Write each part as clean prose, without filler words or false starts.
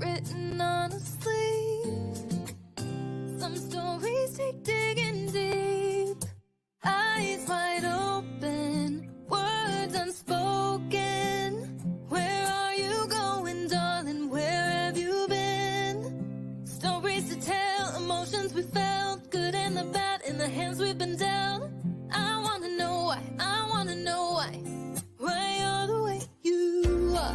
written on a sleeve. Some stories take digging deep. Eyes wide open, words unspoken. Where are you going, darling? Where have you been? Stories to tell, emotions we felt, good and the bad in the hands we've been dealt. I wanna know why, I wanna know why you're the way you are.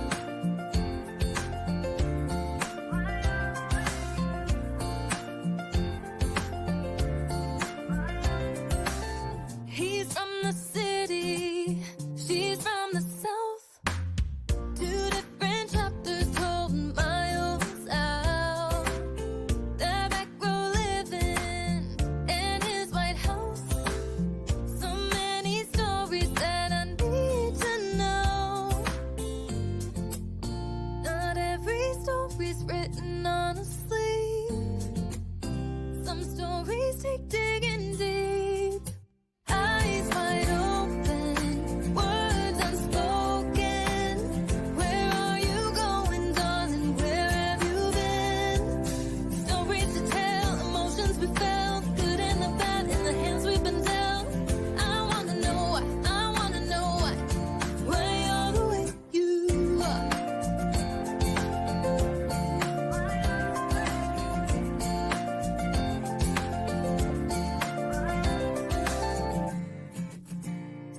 He's from the city, she's from the south. Two different chapters told miles out. Their back row living in his White House. So many stories that I need to know. Not every story's written on a sleeve. Some stories take digging deep. Eyes wide open, words unspoken. Where are you going, darling? Where have you been? Stories to tell, emotions we felt, good and the bad in the hands we've been dealt. I wanna know why, I wanna know why you're the way you are.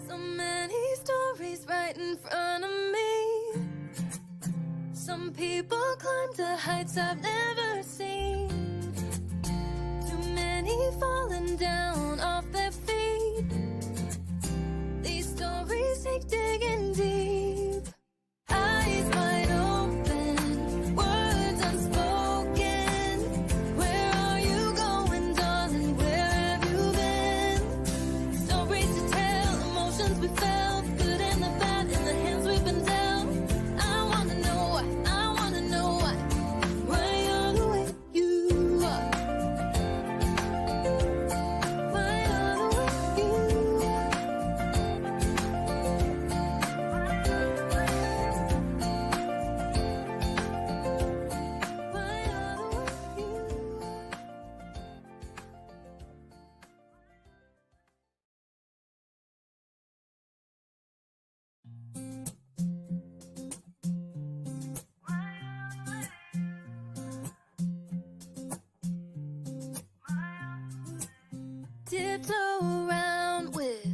So many stories right in front of me. Some people climb to heights I've never seen. Too many falling down off their feet. These stories take digging deep. Eyes wide open, words unspoken. Where are you going, darling? Where have you been? Stories to tell, emotions we felt, good and the bad in the hands we've been dealt. I wanna know why you're the way you are. Why you're the way you are. Why you're the way you are. Tiptoe around with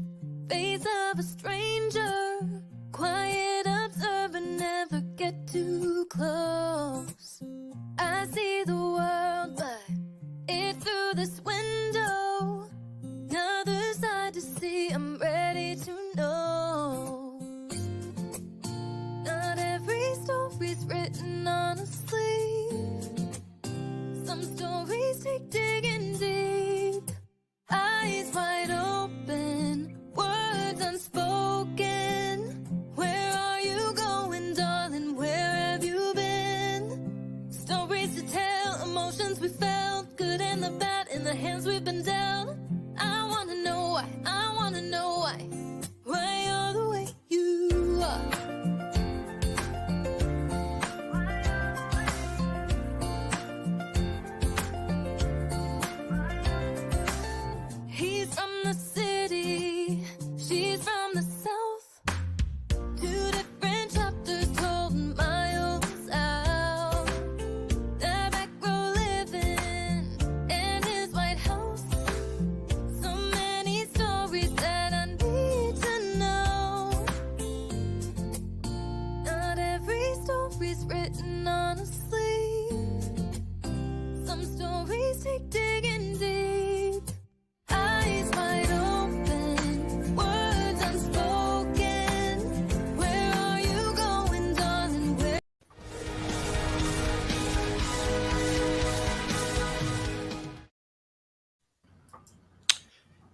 face of a stranger. Quiet observer, never get too close. I see the world, but it's through this window. Another side to see, I'm ready to know. Not every story's written on a sleeve. Some stories take digging deep. Eyes wide open, words unspoken. Where are you going, darling? Where have you been? Stories to tell, emotions we felt, good and the bad in the hands we've been dealt. I wanna know why, I wanna know why you're the way you are. He's from the city, she's from the south. Two different chapters told miles out. Their back row living in his White House. So many stories that I need to know. Not every story's written on a sleeve. Some stories take digging deep. Eyes wide open, words unspoken. Where are you going, darling? Where?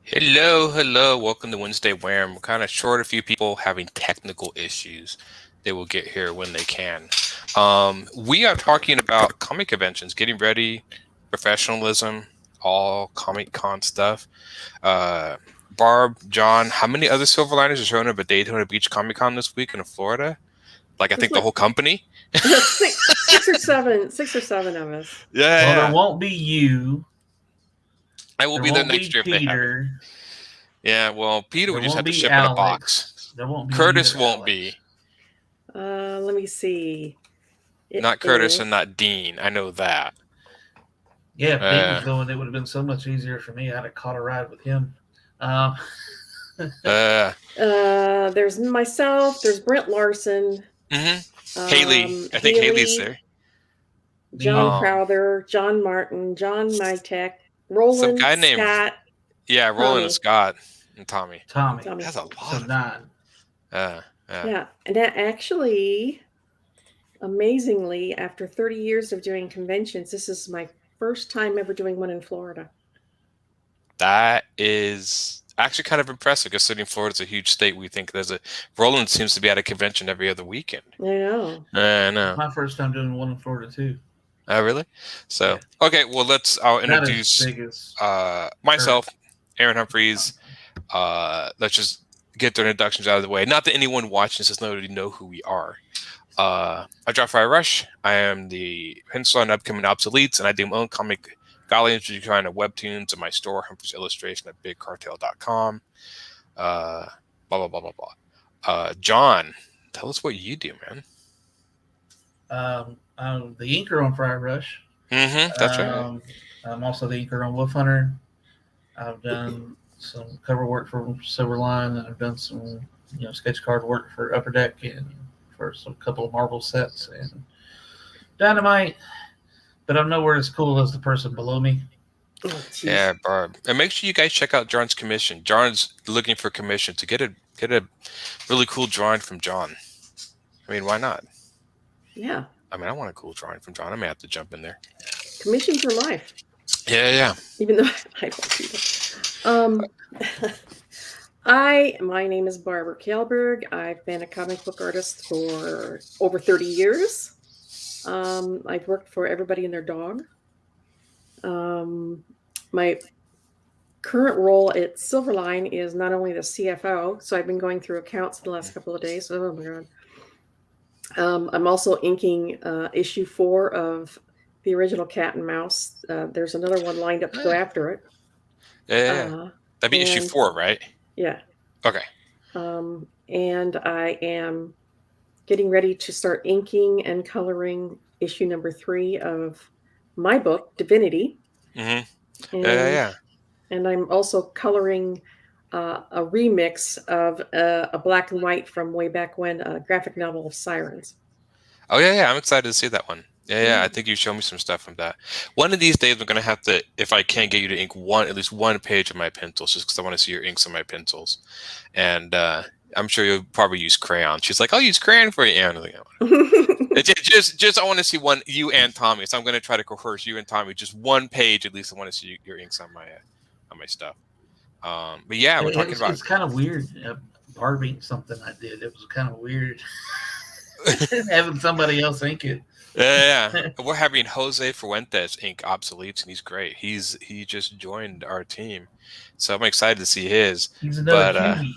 Hello. Welcome to Wednesday Wham. We're kind of short a few people having technical issues. They will get here when they can. We are talking about comic conventions, getting ready, professionalism, all Comic Con stuff. Barb, John, how many other silver liners are showing up at Daytona Beach Comic Con this week in Florida? Like I There's think the like- whole company. six or seven of us. Yeah, Well, yeah. there won't be you. I will There be there won't next be year if they have it. Peter. Yeah, well, Peter would There just have won't to be ship in a Alex. box. There won't be Curtis either won't Alex. be. Let me see. It Not Curtis is- and not Dean. I know that. Yeah, if Dean was going, it would have been so much easier for me. I'd have caught a ride with him. There's myself. There's Brent Larson. Haley. I think Haley's there. John Um, Crowther, John Martin, John Mytek, Roland, Some guy named- Scott. Yeah, Roland Tommy. and Scott and Tommy. Tommy. That's a So lot. Of, 9. yeah. Yeah, and that actually, amazingly, after 30 years of doing conventions, this is my first time ever doing one in Florida. That is actually kind of impressive considering Florida's a huge state. We think Roland seems to be at a convention every other weekend. I know. I know. My first time doing one in Florida too. Oh, really? So, Yeah. okay, well, I'll Not as introduce big as myself, Aaron Humphreys. Let's just get their introductions out of the way. Not that anyone watching this doesn't already know who we are. I draw Fire Rush. I am the penciler on Upcoming Obsoletes, and I do my own comic galleons, trying to webtoons in my store, Humphreys Illustration at bigcartel.com. Blah, blah, blah, blah, blah. John, tell us what you do, man. I'm the inker on Fire Rush. That's right. I'm also the inker on Wolf Hunter. I've done some cover work for Silverline, and I've done some sketch card work for Upper Deck and for some couple of Marvel sets and Dynamite. But I'm nowhere as cool as the person below me. Oh, geez. Yeah, Barb. And make sure you guys check out John's commission. John's looking for commission to get a really cool drawing from John. I mean, why not? Yeah. I mean, I want a cool drawing from John. I may have to jump in there. Commission for life. Yeah. Even though I don't do that. My name is Barbara Kalberg. I've been a comic book artist for over 30 years. I've worked for everybody and their dog. My current role at Silverline is not only the CFO, so I've been going through accounts the last couple of days. Oh my God. I'm also inking issue 4 of the original Cat and Mouse. There's another one lined up to go after it. Yeah. That'd be issue 4, right? Yeah. Okay. And I am getting ready to start inking and coloring issue number 3 of my book, Divinity. Mm-hmm. And, Yeah. And I'm also coloring a remix of a black and white from way back when, a graphic novel of Sirens. Oh, yeah. I'm excited to see that one. Yeah. I think you showed me some stuff from that. One of these days, I'm going to have to, if I can get you to ink at least one page of my pencils, just because I want to see your inks on my pencils. And I'm sure you'll probably use crayon. She's like, I'll use crayon for you, Aaron. I'm like, just I want to see one, you and Tommy. So I'm going to try to coerce you and Tommy just one page at least. I want to see your inks on my stuff. But yeah, we're talking about. It's kind of weird. Barbie, something I did. It was kind of weird having somebody else ink it. Yeah. We're having Jose Fuentes ink Obsoletes, and he's great. He just joined our team, so I'm excited to see his. He's another cutie.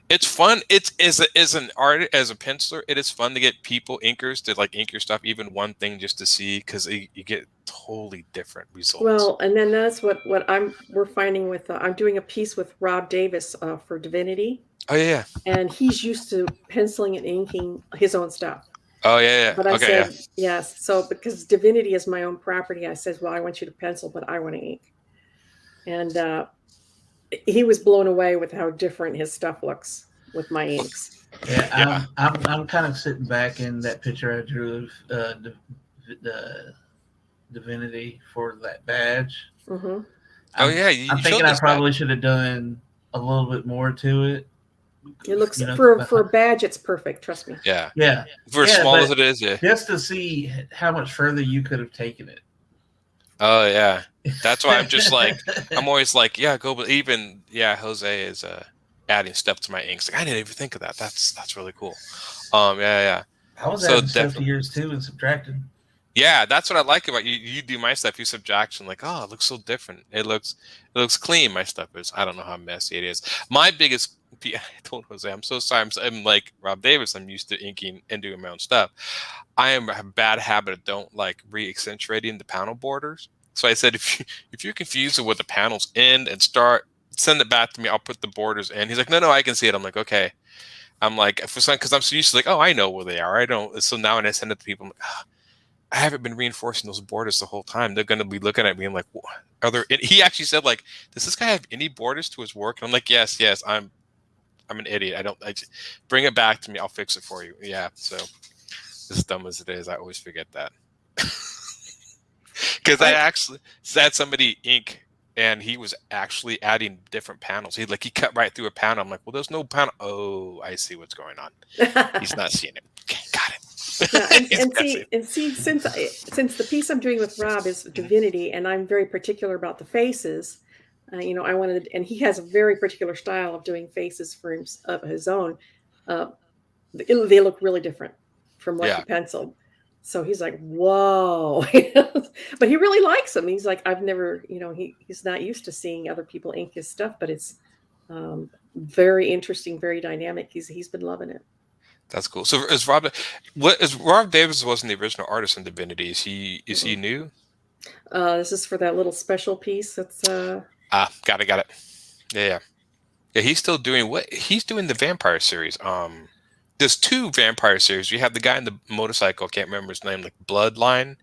It's fun. It's as an artist, as a penciler, it is fun to get inkers to like ink your stuff, even one thing just to see, because you get totally different results. Well, and then that's what we're finding with I'm doing a piece with Rob Davis for Divinity. Oh yeah. And he's used to penciling and inking his own stuff. Oh yeah. But I said yes. So because Divinity is my own property, I said, well, I want you to pencil, but I want to ink. And he was blown away with how different his stuff looks with my inks. Yeah. I'm kind of sitting back in that picture I drew of the Divinity for that badge. Mm-hmm. Oh yeah. I'm thinking I probably should have done a little bit more to it. It looks for a badge, it's perfect. Trust me. Yeah. Yeah. For as small as it is, yeah. Just to see how much further you could have taken it. Oh yeah. That's why I'm just like, I'm always like, yeah, go. But even Jose is adding stuff to my inks. Like I didn't even think of that. That's really cool. Yeah. I was adding stuff to yours too and subtracting. Yeah, that's what I like about you. You do my stuff, you subtraction, like, oh, it looks so different. It looks clean. My stuff is. I don't know how messy it is. My biggest I told Jose, I'm so sorry. I'm like Rob Davis. I'm used to inking and doing my own stuff. I have a bad habit of don't like re-accentuating the panel borders. So I said, if you're confused with what the panels end and start, send it back to me. I'll put the borders in. He's like, no, I can see it. I'm like, okay. I'm like, for some, because I'm so used to like, oh, I know where they are. I don't. So now when I send it to people, I'm like, I haven't been reinforcing those borders the whole time. They're going to be looking at me and like, are there? He actually said like, does this guy have any borders to his work? And I'm like, yes. I'm an idiot. I just, bring it back to me. I'll fix it for you. Yeah. So as dumb as it is, I always forget that. Because I actually had somebody ink and he was actually adding different panels. He cut right through a panel. I'm like, well, there's no panel. Oh, I see what's going on. He's not seeing it. Okay, got it. Yeah, and see, since the piece I'm doing with Rob is Divinity, and I'm very particular about the faces, I wanted, and he has a very particular style of doing faces for of his own. They look really different from what he penciled. So he's like, whoa, but he really likes them. He's like, I've never, he's not used to seeing other people ink his stuff, but it's very interesting, very dynamic. He's been loving it. That's cool. So is Rob Davis wasn't the original artist in Divinity? Is he new? This is for that little special piece. That's got it. Yeah. He's still doing the vampire series. There's 2 vampire series. You have the guy in the motorcycle. I can't remember his name. Like Bloodline.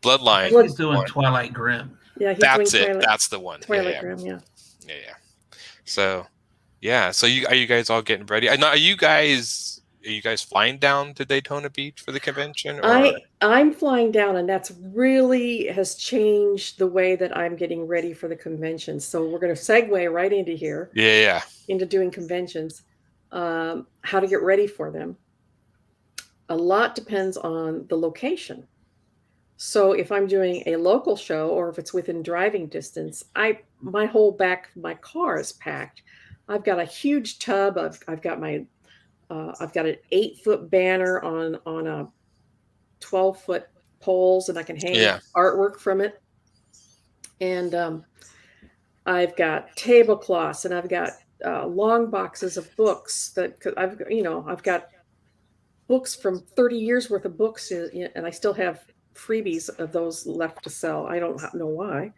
He's doing Twilight Grim. Yeah, he's that's doing it. Twilight, That's the one. Twilight Grim. Yeah. So, yeah. So are you guys all getting ready? Are you guys flying down to Daytona Beach for the convention? Or? I'm flying down, and that's really has changed the way that I'm getting ready for the convention. So we're going to segue right into here. Yeah. Into doing conventions. How to get ready for them. A lot depends on the location. So if I'm doing a local show or if it's within driving distance, my whole back of my car is packed. I've got a huge tub. I've got an 8-foot banner on a 12-foot poles, and I can hang artwork from it. And I've got tablecloths, and I've got long boxes of books I've got books from 30 years worth of books, and I still have freebies of those left to sell. I don't know why.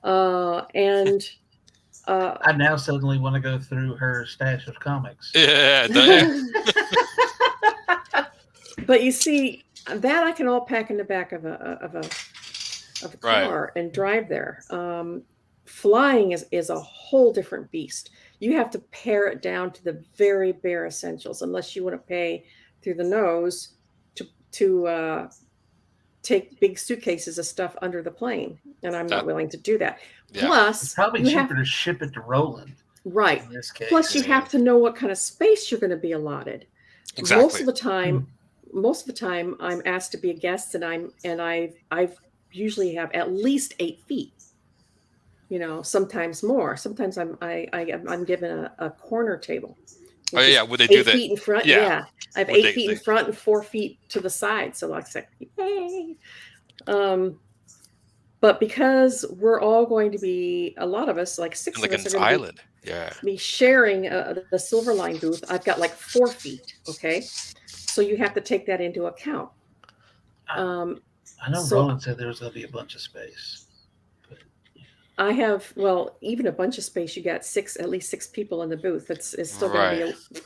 And I now suddenly want to go through her stash of comics. Yeah. But you see, that I can all pack in the back of a car and drive there. Flying is a whole different beast. You have to pare it down to the very bare essentials, unless you want to pay through the nose to take big suitcases of stuff under the plane, and I'm not willing to do that. Yeah. Plus, it's probably cheaper to ship it to Roland. Right. In this case. Plus, you have to know what kind of space you're going to be allotted. Exactly. Most of the time, I'm asked to be a guest, and I usually have at least 8 feet. Sometimes more. Sometimes I'm given a corner table. Oh yeah, would they do that? 8 feet in front. Yeah. I have 8 feet in front and 4 feet to the side. So like, hey. But because we're all going to be, a lot of us, like 6 of us, are going to be sharing the Silverline booth. I've got like 4 feet. Okay, so you have to take that into account. I know Roland said there was going to be a bunch of space. I have, even a bunch of space. You got at least 6 people in the booth. It's still going to be.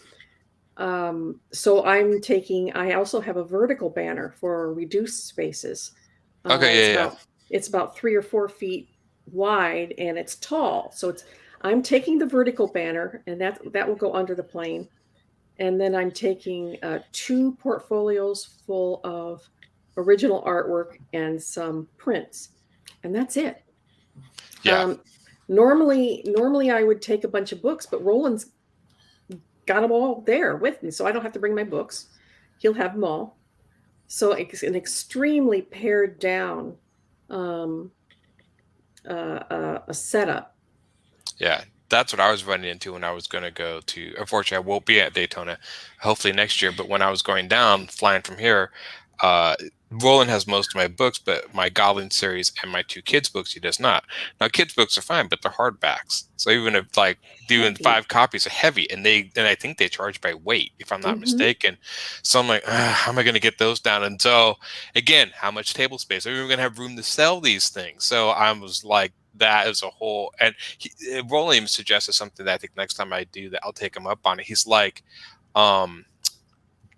So I also have a vertical banner for reduced spaces. It's about 3 or 4 feet wide, and it's tall. So I'm taking the vertical banner, and that will go under the plane. And then I'm taking 2 portfolios full of original artwork and some prints, and that's it. Yeah. Normally I would take a bunch of books, but Roland's got them all there with me, so I don't have to bring my books. He'll have them all. So it's an extremely pared down a setup. Yeah, that's what I was running into when I was going to go to. Unfortunately, I won't be at Daytona, hopefully next year. But when I was going down, flying from here, Roland has most of my books, but my Goblin series and my 2 kids books, he does not. Now, kids books are fine, but they're hardbacks. So even if like doing Heavy. 5 copies are heavy, and I think they charge by weight, if I'm not Mhm. mistaken. So I'm like, how am I going to get those down? And so again, how much table space? Are we going to have room to sell these things? So I was like, that is a whole. And Roland even suggested something that I think next time I do that, I'll take him up on it. He's like, why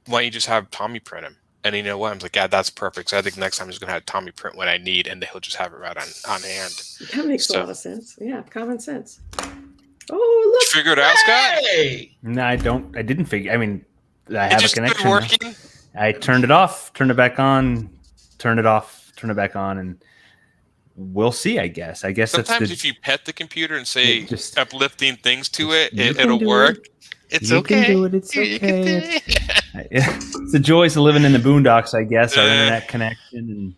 don't you just have Tommy print them? And you know what? I was like, yeah, that's perfect. So I think next time I'm just gonna have Tommy print what I need, and then he'll just have it right on hand. That makes a So- lot of sense. Yeah, common sense. Oh, look. Figure it out, Scott. Hey! No, I don't. I didn't figure. I mean, I It have a just connection. been now. working. I turned it off, turned it back on, turned it off, turned it back on, and we'll see. I guess. That's Sometimes the, if you pet the computer and say It just- uplifting things to it, You can it'll do work. it. It's You okay. can do it. It's You can okay. do it. It's the joys of living in the boondocks, I guess. Our Uh. internet connection, and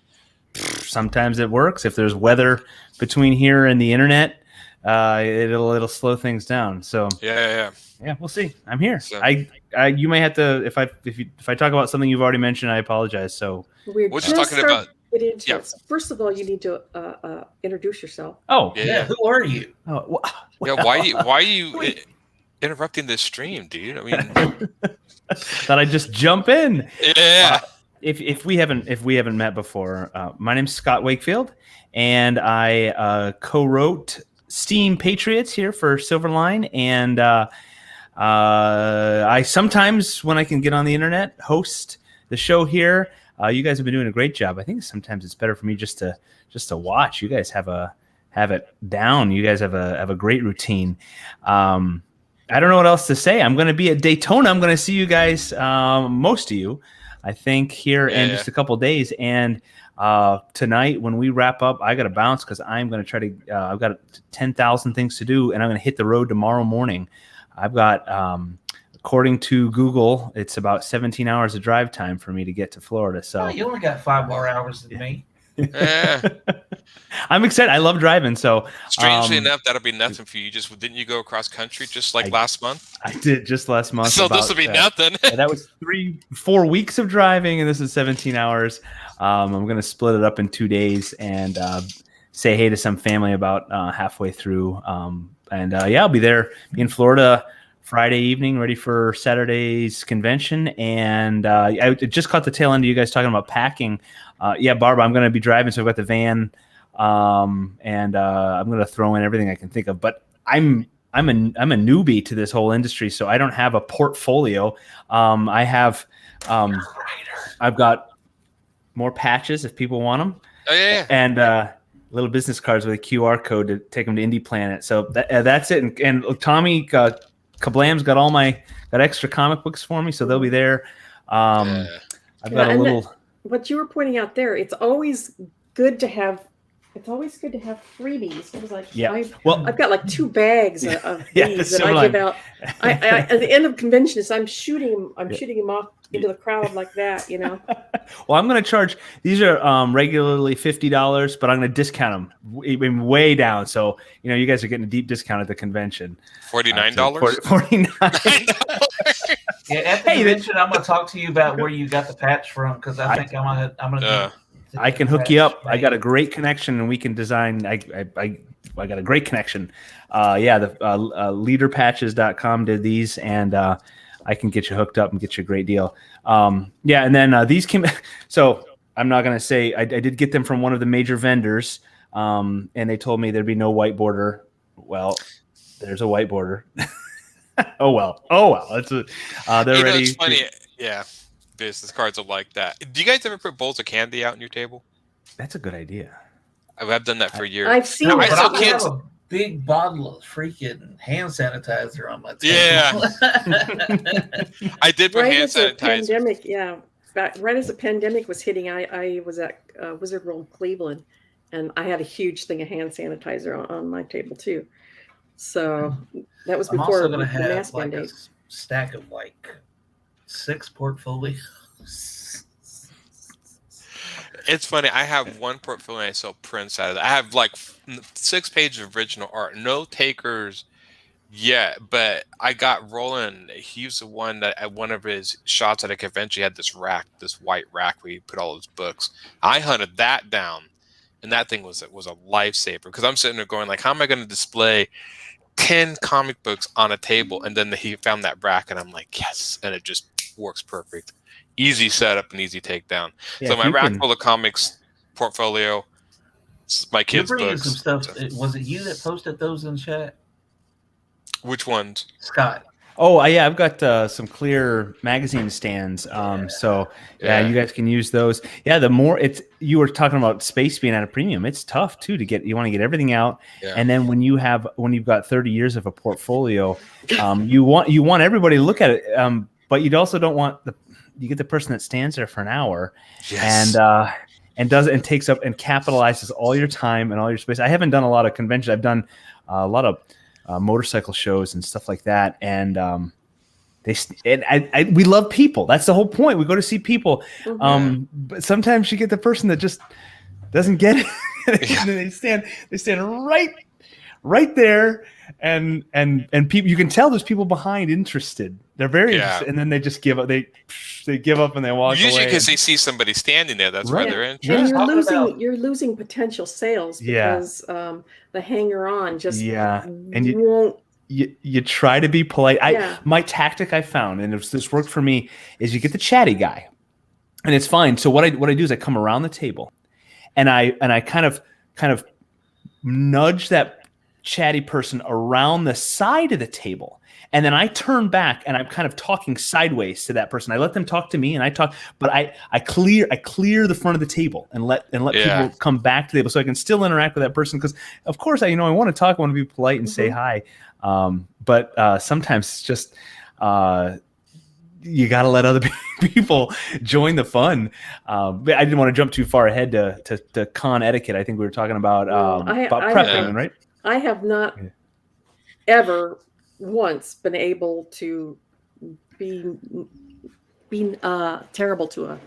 sometimes it works. If there's weather between here and the internet, it'll slow things down. So Yeah. yeah, we'll see. I'm here. So- You may have to if I talk about something you've already mentioned, I apologize. So We're We're just just talking starting about. to get into yeah. it. So first of all, you need to introduce yourself. Yeah. Who are you? Yeah, why are you interrupting this stream, dude? I mean, Thought I'd just jump in. yeah. If we haven't met before, my name's Scott Wakefield, and I co-wrote Steam Patriots here for Silverline, and I sometimes, when I can get on the internet, host the show here. You guys have been doing a great job. I think sometimes it's better for me just to watch. You guys have it down. You guys have a great routine. I don't know what else to say. I'm going to be at Daytona. I'm going to see you guys, most of you, I think, here in Yeah. just a couple days. And tonight, when we wrap up, I got to bounce because I'm going to try to. I've got 10,000 things to do, and I'm going to hit the road tomorrow morning. I've got, according to Google, it's about 17 hours of drive time for me to get to Florida. So Oh, you only got 5 more hours than me. Yeah. I'm excited. I love driving. So Strangely Um, enough, that'll be nothing for you. Didn't you go across country just like last month? I did just last month. So this will be about, nothing. Yeah, that was 4 weeks of driving, and this is 17 hours. I'm going to split it up in 2 days and say hey to some family about halfway through. I'll be there in Florida Friday evening, ready for Saturday's convention. And I just caught the tail end of you guys talking about packing. Barbara, I'm going to be driving, so I've got the van, and I'm going to throw in everything I can think of. But I'm a newbie to this whole industry, so I don't have a portfolio. I've got more patches if people want them, Oh yeah. and little business cards with a QR code to take them to Indie Planet. So that's it. And Tommy Kablam's got extra comic books for me, so they'll be there. Yeah. I've got a and little. What you were pointing out there, it's always good to have freebies. It was like Yeah. Well, I've got like 2 bags of Yeah, these that similar. I give out. I at the end of conventions, I'm shooting them off into the crowd like that, you know. Well, I'm going to charge. These are regularly $50, but I'm going to discount them even way down. So you guys are getting a deep discount at the convention. $49. $49. Yeah, at the Hey, convention, I'm going to talk to you about where you got the patch from because I think I'm going to. I can hook you up. I got a great connection, and we can design. I got a great connection. The leaderpatches.com did these, and I can get you hooked up and get you a great deal. And then these came. So I'm not going to say I did get them from one of the major vendors, and they told me there'd be no white border. Well, there's a white border. Oh well. It's they're ready. It's funny. Yeah. Business cards are like that. Do you guys ever put bowls of candy out in your table? That's a good idea. I've done that for years. I've seen No, I it. still I can't- have a big bottle of freaking hand sanitizer on my table. Yeah. I did put Right hand as the sanitizer. pandemic, right as the pandemic was hitting, I was at Wizard World Cleveland, and I had a huge thing of hand sanitizer on my table too. So that was I'm before also the going to have mask like a mandate. stack of 6 portfolios. It's funny. I have one portfolio and I sell prints out of it. I have like 6 pages of original art. No takers Yeah, but I got Roland. He was the one that at one of his shots at a convention, he had this rack, this white rack where he put all his books. I hunted that down, and that thing was a lifesaver because I'm sitting there going like, how am I going to display 10 comic books on a table? And then he found that rack, and I'm like, yes, and it just works perfect. Easy setup and easy takedown. Yeah, So if my you rack can- full of comics portfolio, my You're kids' bringing books. some stuff. Was it you that posted those in chat, Which ones? Scott? Oh, yeah, I've got some clear magazine stands. So yeah, Yeah. you guys can use those. Yeah, the more you were talking about space being at a premium, it's tough too to get. You want to get everything out, Yeah. and then when you've got 30 years of a portfolio, you want everybody to look at it. But you also don't want you get the person that stands there for an hour Yes. and does it and takes up and capitalizes all your time and all your space. I haven't done a lot of conventions. I've done a lot of motorcycle shows and stuff like that, and we love people. That's the whole point. We go to see people. But sometimes you get the person that just doesn't get it. Yeah. they stand right there, and people. You can tell there's people behind interested. They're very Yeah. interested, and then they just give up. They give up and they walk Usually away. because they see somebody standing there, that's Right. why they're And interested. you're losing potential sales Yeah. because the hanger on just Yeah. And you- won't. you try to be polite. Yeah. My tactic I found, and this worked for me, is you get the chatty guy, and it's fine. So what I do is I come around the table, and I kind of nudge that chatty person around the side of the table, and then I turn back and I'm kind of talking sideways to that person. I let them talk to me, and I talk, but I clear the front of the table and let Yeah. people come back to the table so I can still interact with that person because of course I want to talk, I want to be polite and say hi. But sometimes it's just you got to let other people join the fun. But I didn't want to jump too far ahead to con etiquette. I think we were talking about I prepping, have- right? I have not Yeah. ever once been able to be terrible to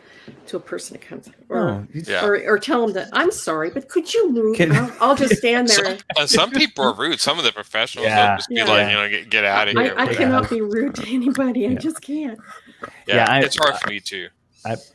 a person that comes or Yeah. or tell them that I'm sorry, but could you move? Can- I'll just stand there. Some people are rude. Some of the professionals Yeah. will just be Yeah. like, get out of here. I Yeah. cannot be rude to anybody. I Yeah. just can't. Yeah, Yeah, it's hard for me too.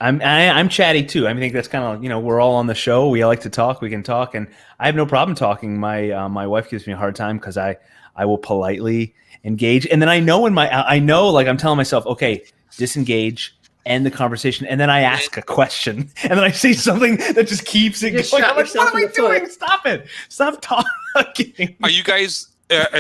I'm chatty too. I think that's kind of we're all on the show. We like to talk. We can talk, and I have no problem talking. My wife gives me a hard time because I will politely engage, and then I know like I'm telling myself, okay, disengage, end the conversation, and then I ask a question, and then I say something that just keeps it You just going. shot I'm like, yourself what am in I the doing? foot. Stop it! Stop talking. Are you guys? Are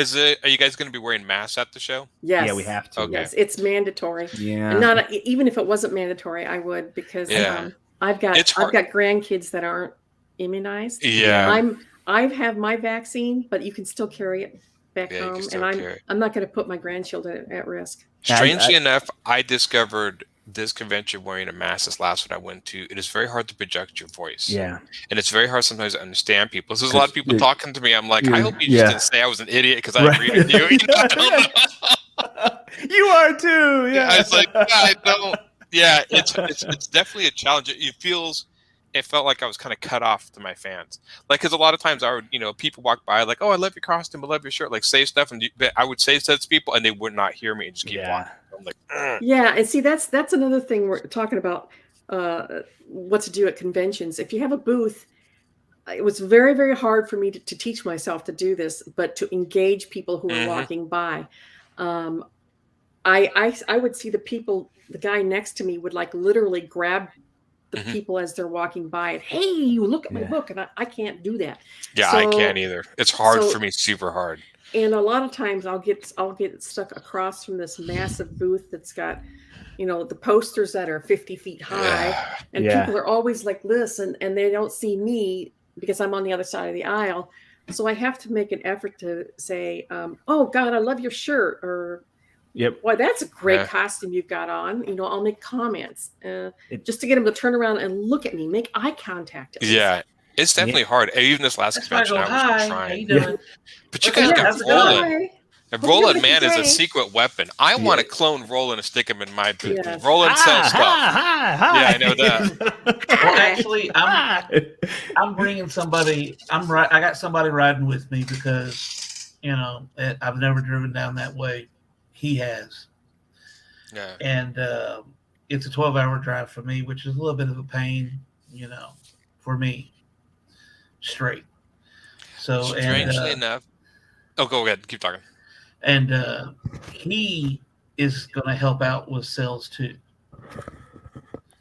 you guys going to be wearing masks at the show? Yes. Yeah, we have to. Okay. Yes, it's mandatory. Yeah. And not even if it wasn't mandatory, I would because Yeah. I've got It's hard. grandkids that aren't immunized. Yeah. I have my vaccine, but you can still carry it back Yeah, you can home, still and carry it. I'm not going to put my grandchildren at risk. Strangely enough, I discovered this convention wearing a mask this last one I went to. It is very hard to project your voice. Yeah. And it's very hard sometimes to understand people. So there's a lot of people Yeah. talking to me. I'm like, I hope you Yeah. just didn't say I was an idiot because I Right. agree with you. You are too. Yeah. I was like, yeah, I don't. Yeah, it's definitely a challenge. It felt like I was kind of cut off to my fans. Like, because a lot of times I would, people walk by like, oh, I love your costume, I love your shirt, like say stuff, but I would say stuff to people and they would not hear me and just keep walking. I'm like, "Ugh." Yeah, and see that's another thing we're talking about. What to do at conventions. If you have a booth, it was very, very hard for me to teach myself to do this, but to engage people who Mhm. are walking by. I would see the guy next to me would like literally grab the Mhm. people as they're walking by and, hey, you look at my Yeah. book, and I can't do that. Yeah, I So- can't either. It's hard so- for me, super hard. And a lot of times I'll get stuck across from this massive booth that's got, the posters that are 50 feet high. Yeah. And Yeah. people are always like this, and they don't see me because I'm on the other side of the aisle. So I have to make an effort to say, oh God, I love your shirt, or Yep. boy, that's a great Yeah. costume you've got on. I'll make comments just to get them to turn around and look at me, make eye contact. at least. Yeah, it's definitely hard. Even this last That's why I convention, go, I was hi, how you trying. doing? But you What's guys up? got How's it going? Roland. Hi. And Hope you have Roland, a man, good is a day. secret weapon. I want to Yes. clone Roland and stick him in my booth. Yes. Roland sells stuff. Hi. Yeah, I know that. Well, actually, Hi. I'm bringing somebody. I got somebody riding with me because You know, I've never driven down that way. He has. Yeah. And it's a 12-hour drive for me, which is a little bit of a pain, you know, for me, straight. So, Strangely enough. Oh, go ahead. Keep talking. and he is going to help out with sales too.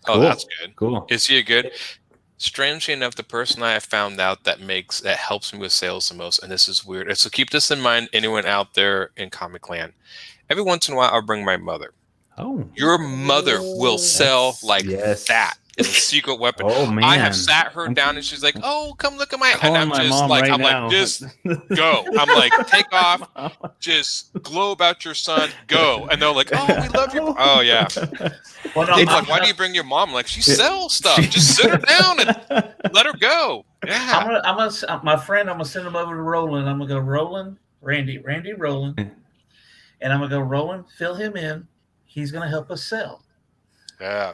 Oh, Cool. that's good. Cool. Is he a good? Strangely enough, the person I have found out that helps me with sales the most, and this is weird. So keep this in mind, anyone out there in Comic Land. Every once in a while, I'll bring my mother. Oh. Your mother will sell like yes. that. It's a secret weapon. Oh man. I have sat her down and she's like, "Oh, come look at my," and Calling I'm my just mom like, right I'm now. like, just go. I'm like, take off, just glow about your son, go. And they're like, "Oh, we love your," oh yeah. Well, no, They're I'm, like, "Why do you bring your mom?" I'm like, she sells stuff. Just sit her down and let her go. Yeah. I'm gonna, my friend, I'm gonna send him over to Roland. I'm gonna go Roland, Randy, Roland, and I'm gonna go Roland. Fill him in. He's gonna help us sell. Yeah.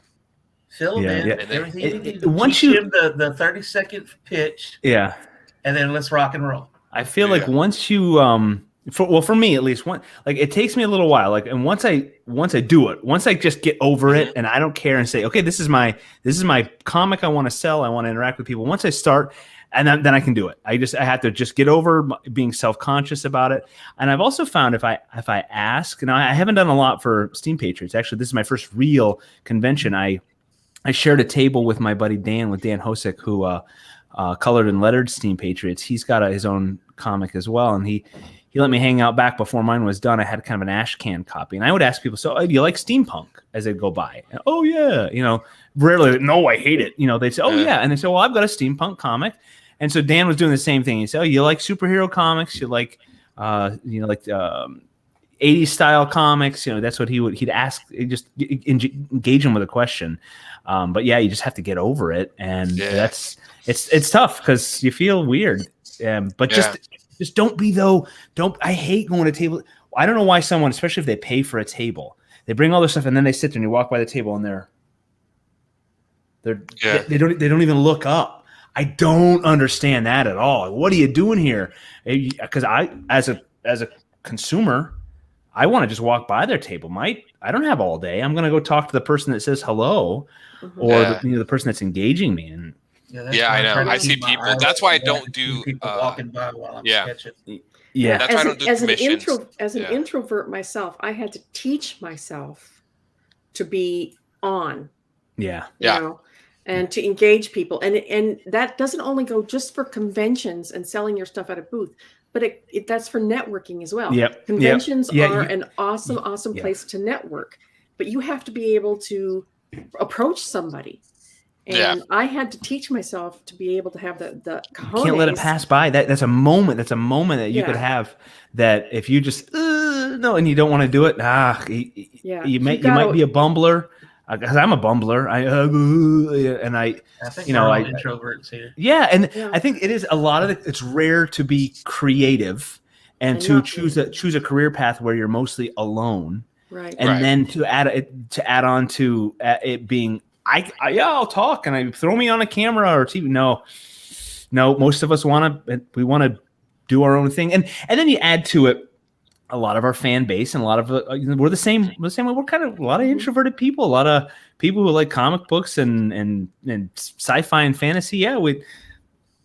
Fill him in. Yeah. Everything you need. Once Teach you him the 30-second pitch, yeah. and then let's rock and roll. I feel Yeah. like once you for me at least, it takes me a little while, and once I do it, once I just get over it and I don't care and say, okay, this is my comic I want to sell, I want to interact with people. Once I start, and then I can do it. I have to just get over being self-conscious about it. And I've also found if I ask, and I haven't done a lot for Steam Patriots. Actually, this is my first real convention. I shared a table with my buddy Dan Hosick, who colored and lettered Steam Patriots. He's got his own comic as well, and he let me hang out back before mine was done. I had kind of an ash can copy, and I would ask people, "So, do you like steampunk?" As they'd go by. And, "Oh yeah," rarely. "No, I hate it." They'd say, "Oh yeah," and they say, "Well, I've got a steampunk comic," and so Dan was doing the same thing. He said, "Oh, you like superhero comics? You like, 80s style comics?" That's what he'd ask. He'd just engage him with a question. But yeah, you just have to get over it, and it's tough because you feel weird. But just don't be I hate going to table. I don't know why someone, especially if they pay for a table, they bring all their stuff and then they sit there and you walk by the table and they don't even look up. I don't understand that at all. What are you doing here? Because I, as a consumer, I want to just walk by their table. I don't have all day. I'm going to go talk to the person that says hello, or the person that's engaging me. And Yeah, I know. I see people. That's why I don't do people walking by while I'm sketching. Yeah, that's why I don't do commissions. As an introvert myself, I had to teach myself to be on. Yeah. And to engage people, and that doesn't only go just for conventions and selling your stuff at a booth, but that's for networking as well. Conventions are an awesome place to network, but you have to be able to approach somebody. And I had to teach myself to be able to have the cojones. Can't let it pass by. That's a moment. That's a moment that you could have. That if you just no, and you don't want to do it, you might be a bumbler. Because I'm a bumbler. I think introverts here. Yeah, and I think it is a lot of it's rare to be creative and to choose a career path where you're mostly alone, right? And then to add on to it being. I'll talk and I throw me on a camera or TV. No, most of us want to do our own thing. And then you add to it a lot of our fan base and a lot of we're the same way. We're kind of a lot of introverted people, a lot of people who like comic books and sci-fi and fantasy. Yeah,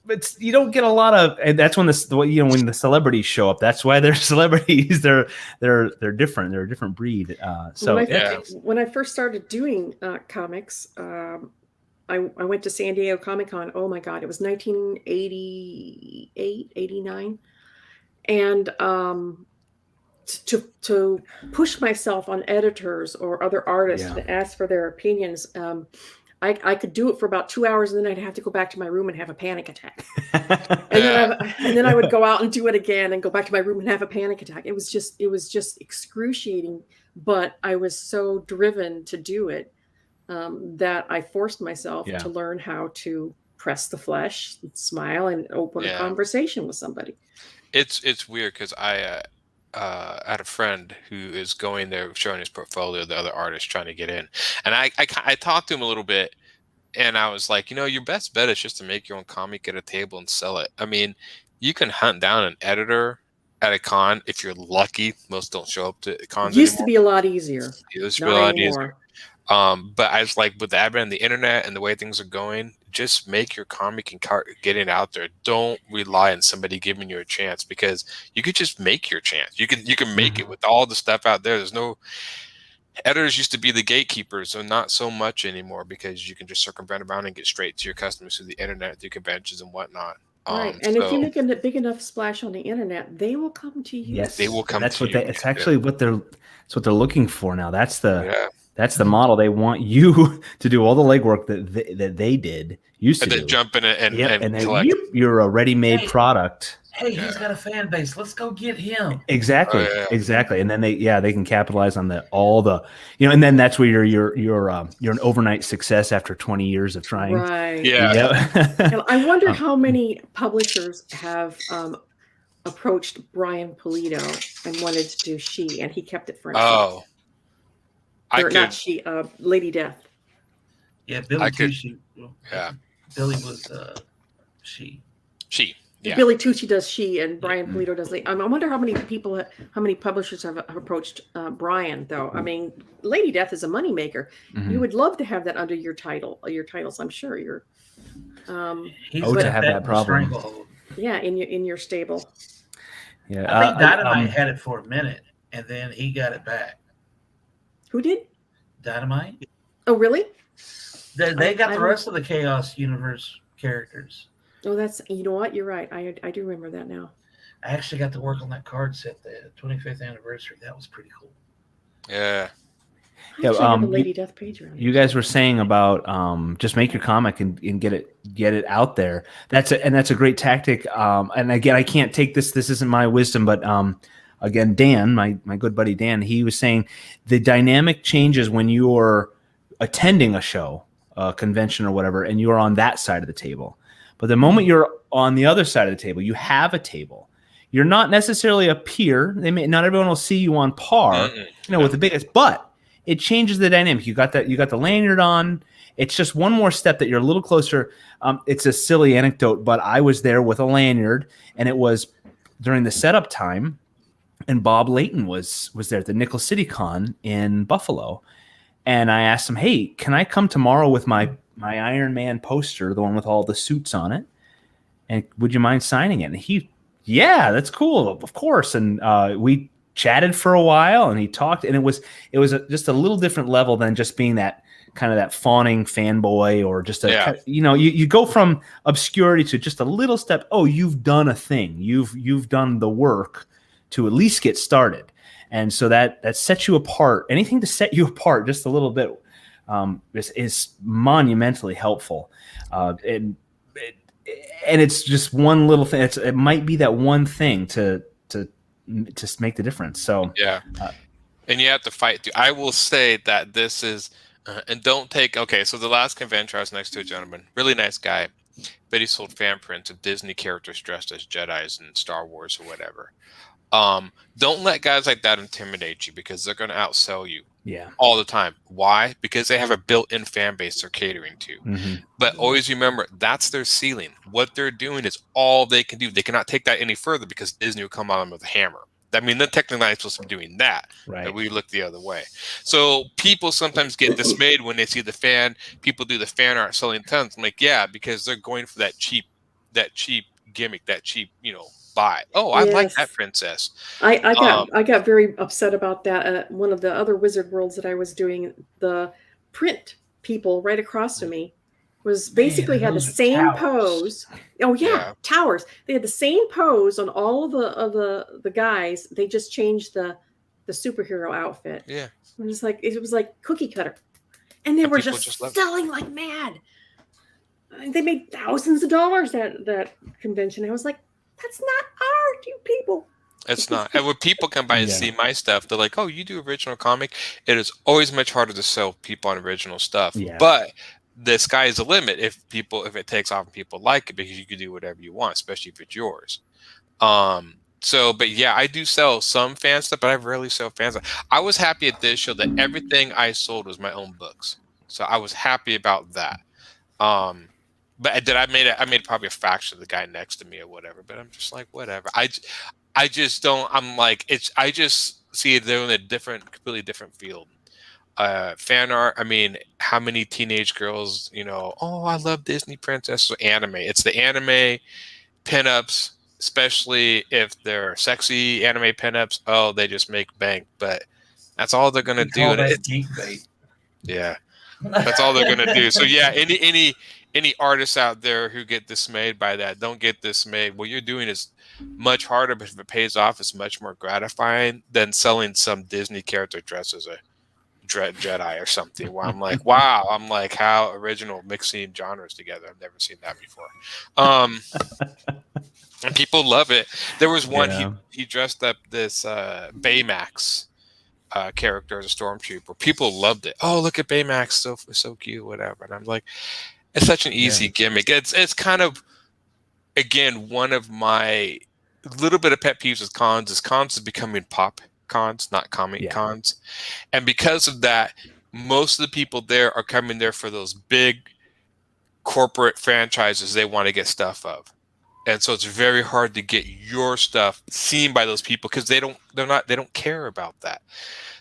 but you don't get a lot of, and that's when when the celebrities show up. That's why they're celebrities. They're different. They're a different breed. When I first started doing comics, I went to San Diego Comic-Con. Oh my God, it was 1988, 89, and to push myself on editors or other artists to ask for their opinions. I could do it for about 2 hours, and then I'd have to go back to my room and have a panic attack. And then I would go out and do it again and go back to my room and have a panic attack. It was just excruciating, but I was so driven to do it that I forced myself to learn how to press the flesh, smile, and open a conversation with somebody. It's weird because I had a friend who is going there showing his portfolio, the other artists trying to get in, and I talked to him a little bit, and I was like, your best bet is just to make your own comic, get a table, and sell it. I mean, you can hunt down an editor at a con, if you're lucky, most don't show up to cons Used to anymore. be a lot easier. It used to be a Not lot easier. anymore. But I was like, with the advent of the internet and the way things are going, just make your comic and get it out there. Don't rely on somebody giving you a chance, because you could just make your chance. You can make it with all the stuff out there. There's no editors used to be the gatekeepers, so not so much anymore, because you can just circumvent around and get straight to your customers through the internet, through conventions and whatnot. Right. And if you make a big enough splash on the internet, they will come to you. Yes, they will come That's to what you. it's actually what they're looking for now. That's the Yeah. that's the model. They want you to do all the legwork that they did used to And do. then jump in it and and then collect. you're a ready-made Hey. product. Hey, he's got a fan base. Let's go get him. Exactly, Oh, yeah. exactly. And then they can capitalize on all the and then that's where you're an overnight success after 20 years of trying. Right. Yeah. Yeah. And I wonder how many publishers have approached Brian Pulido and wanted to do She, and he kept it for himself. Oh, I Or could. not She, Lady Death. Yeah, Billy I could- Tucci. Yeah. Billy was she. She. Yeah. Billy Tucci does She, and Brian Pulido does Lady. I wonder how many publishers have approached Brian, though. I mean, Lady Death is a moneymaker. Mhm. You would love to have that under your titles. I'm sure you're. He's Oh, to got have that problem. stranglehold. Yeah, in your stable. Yeah, I think Dynamite had it for a minute, and then he got it back. Who did? Dynamite. Oh, really? They got I the don't- rest of the Chaos Universe characters. Oh, that's, you know what? You're right. I do remember that now. I actually got to work on that card set, the 25th anniversary. That was pretty cool. Yeah. I Yeah, actually have a you- Lady Death page around. You guys were saying about just make your comic and get it out there. That's a great tactic. And again, I can't take this. This isn't my wisdom, but again, Dan, my good buddy Dan, he was saying the dynamic changes when you're attending a show, a convention or whatever, and you're on that side of the table. But the moment you're on the other side of the table, you have a table. You're not necessarily a peer. Not everyone will see you on par, with the biggest, but it changes the dynamic. You got the lanyard on. It's just one more step that you're a little closer. It's a silly anecdote, but I was there with a lanyard, and it was during the setup time, and Bob Layton was there at the Nickel City Con in Buffalo. And I asked him, "Hey, can I come tomorrow with my Iron Man poster, the one with all the suits on it? And would you mind signing it?" And yeah, that's cool, of course. And we chatted for a while, and he talked, and it was just a little different level than just being that kind of that fawning fanboy, or just you go from obscurity to just a little step. Oh, you've done a thing. You've done the work to at least get started. And so that sets you apart. Anything to set you apart just a little bit is monumentally helpful. And it's just one little thing. It might be that one thing to make the difference. So Yeah. And you have to fight. I will say that this is, and don't take, okay, so the last convention I was next to a gentleman, really nice guy, but he sold fan prints of Disney characters dressed as Jedis in Star Wars or whatever. Don't let guys like that intimidate you, because they're going to outsell you yeah. all the time. Why? Because they have a built-in fan base they're catering to. Mm-hmm. But always remember, that's their ceiling. What they're doing is all they can do. They cannot take that any further, because Disney will come on them with a hammer. I mean, they're technically not supposed to be doing that. Right. But we look the other way. So people sometimes get dismayed when they see people do the fan art selling tons. I'm like, yeah, because they're going for that cheap gimmick, that cheap, buy. Oh, I like Yes. that princess. I got very upset about that. One of the other Wizard Worlds that I was doing, the print people right across from me was basically had the those are same towers. pose. Oh yeah, Yeah. towers. They had the same pose on all of the guys. They just changed the superhero outfit. Yeah. And it was like cookie cutter, and they And were people just just love it. selling like mad. And they made thousands of dollars at that convention. I was like, that's not art, you people. It's not. And when people come by and Yeah. see my stuff, they're like, oh, you do original comic? It is always much harder to sell people on original stuff. Yeah. But the sky is the limit if it takes off and people like it, because you can do whatever you want, especially if it's yours. But yeah, I do sell some fan stuff, but I rarely sell fan stuff. I was happy at this show that everything I sold was my own books. So I was happy about that. But I made probably a fraction of the guy next to me or whatever, but I'm just like, whatever. I just don't. I'm like I just see they're in a completely different field. Fan art. I mean, how many teenage girls, oh, I love Disney princess or anime. It's the anime pinups, especially if they're sexy anime pinups. Oh, they just make bank, but that's all they're gonna We do. call And that geek bait. yeah, that's all they're gonna do. So yeah, any artists out there who get dismayed by that, don't get dismayed. What you're doing is much harder, but if it pays off, it's much more gratifying than selling some Disney character dressed as a Jedi or something. Where I'm like, wow, I'm like, how original, mixing genres together. I've never seen that before. And people love it. There was one he dressed up this Baymax character as a stormtrooper. People loved it. Oh, look at Baymax, so cute, whatever. And I'm like, it's such an easy gimmick. It's kind of, again, one of my little bit of pet peeves with cons is becoming pop cons, not comic cons. And because of that, most of the people there are coming there for those big corporate franchises they want to get stuff of. And so it's very hard to get your stuff seen by those people because they don't care about that.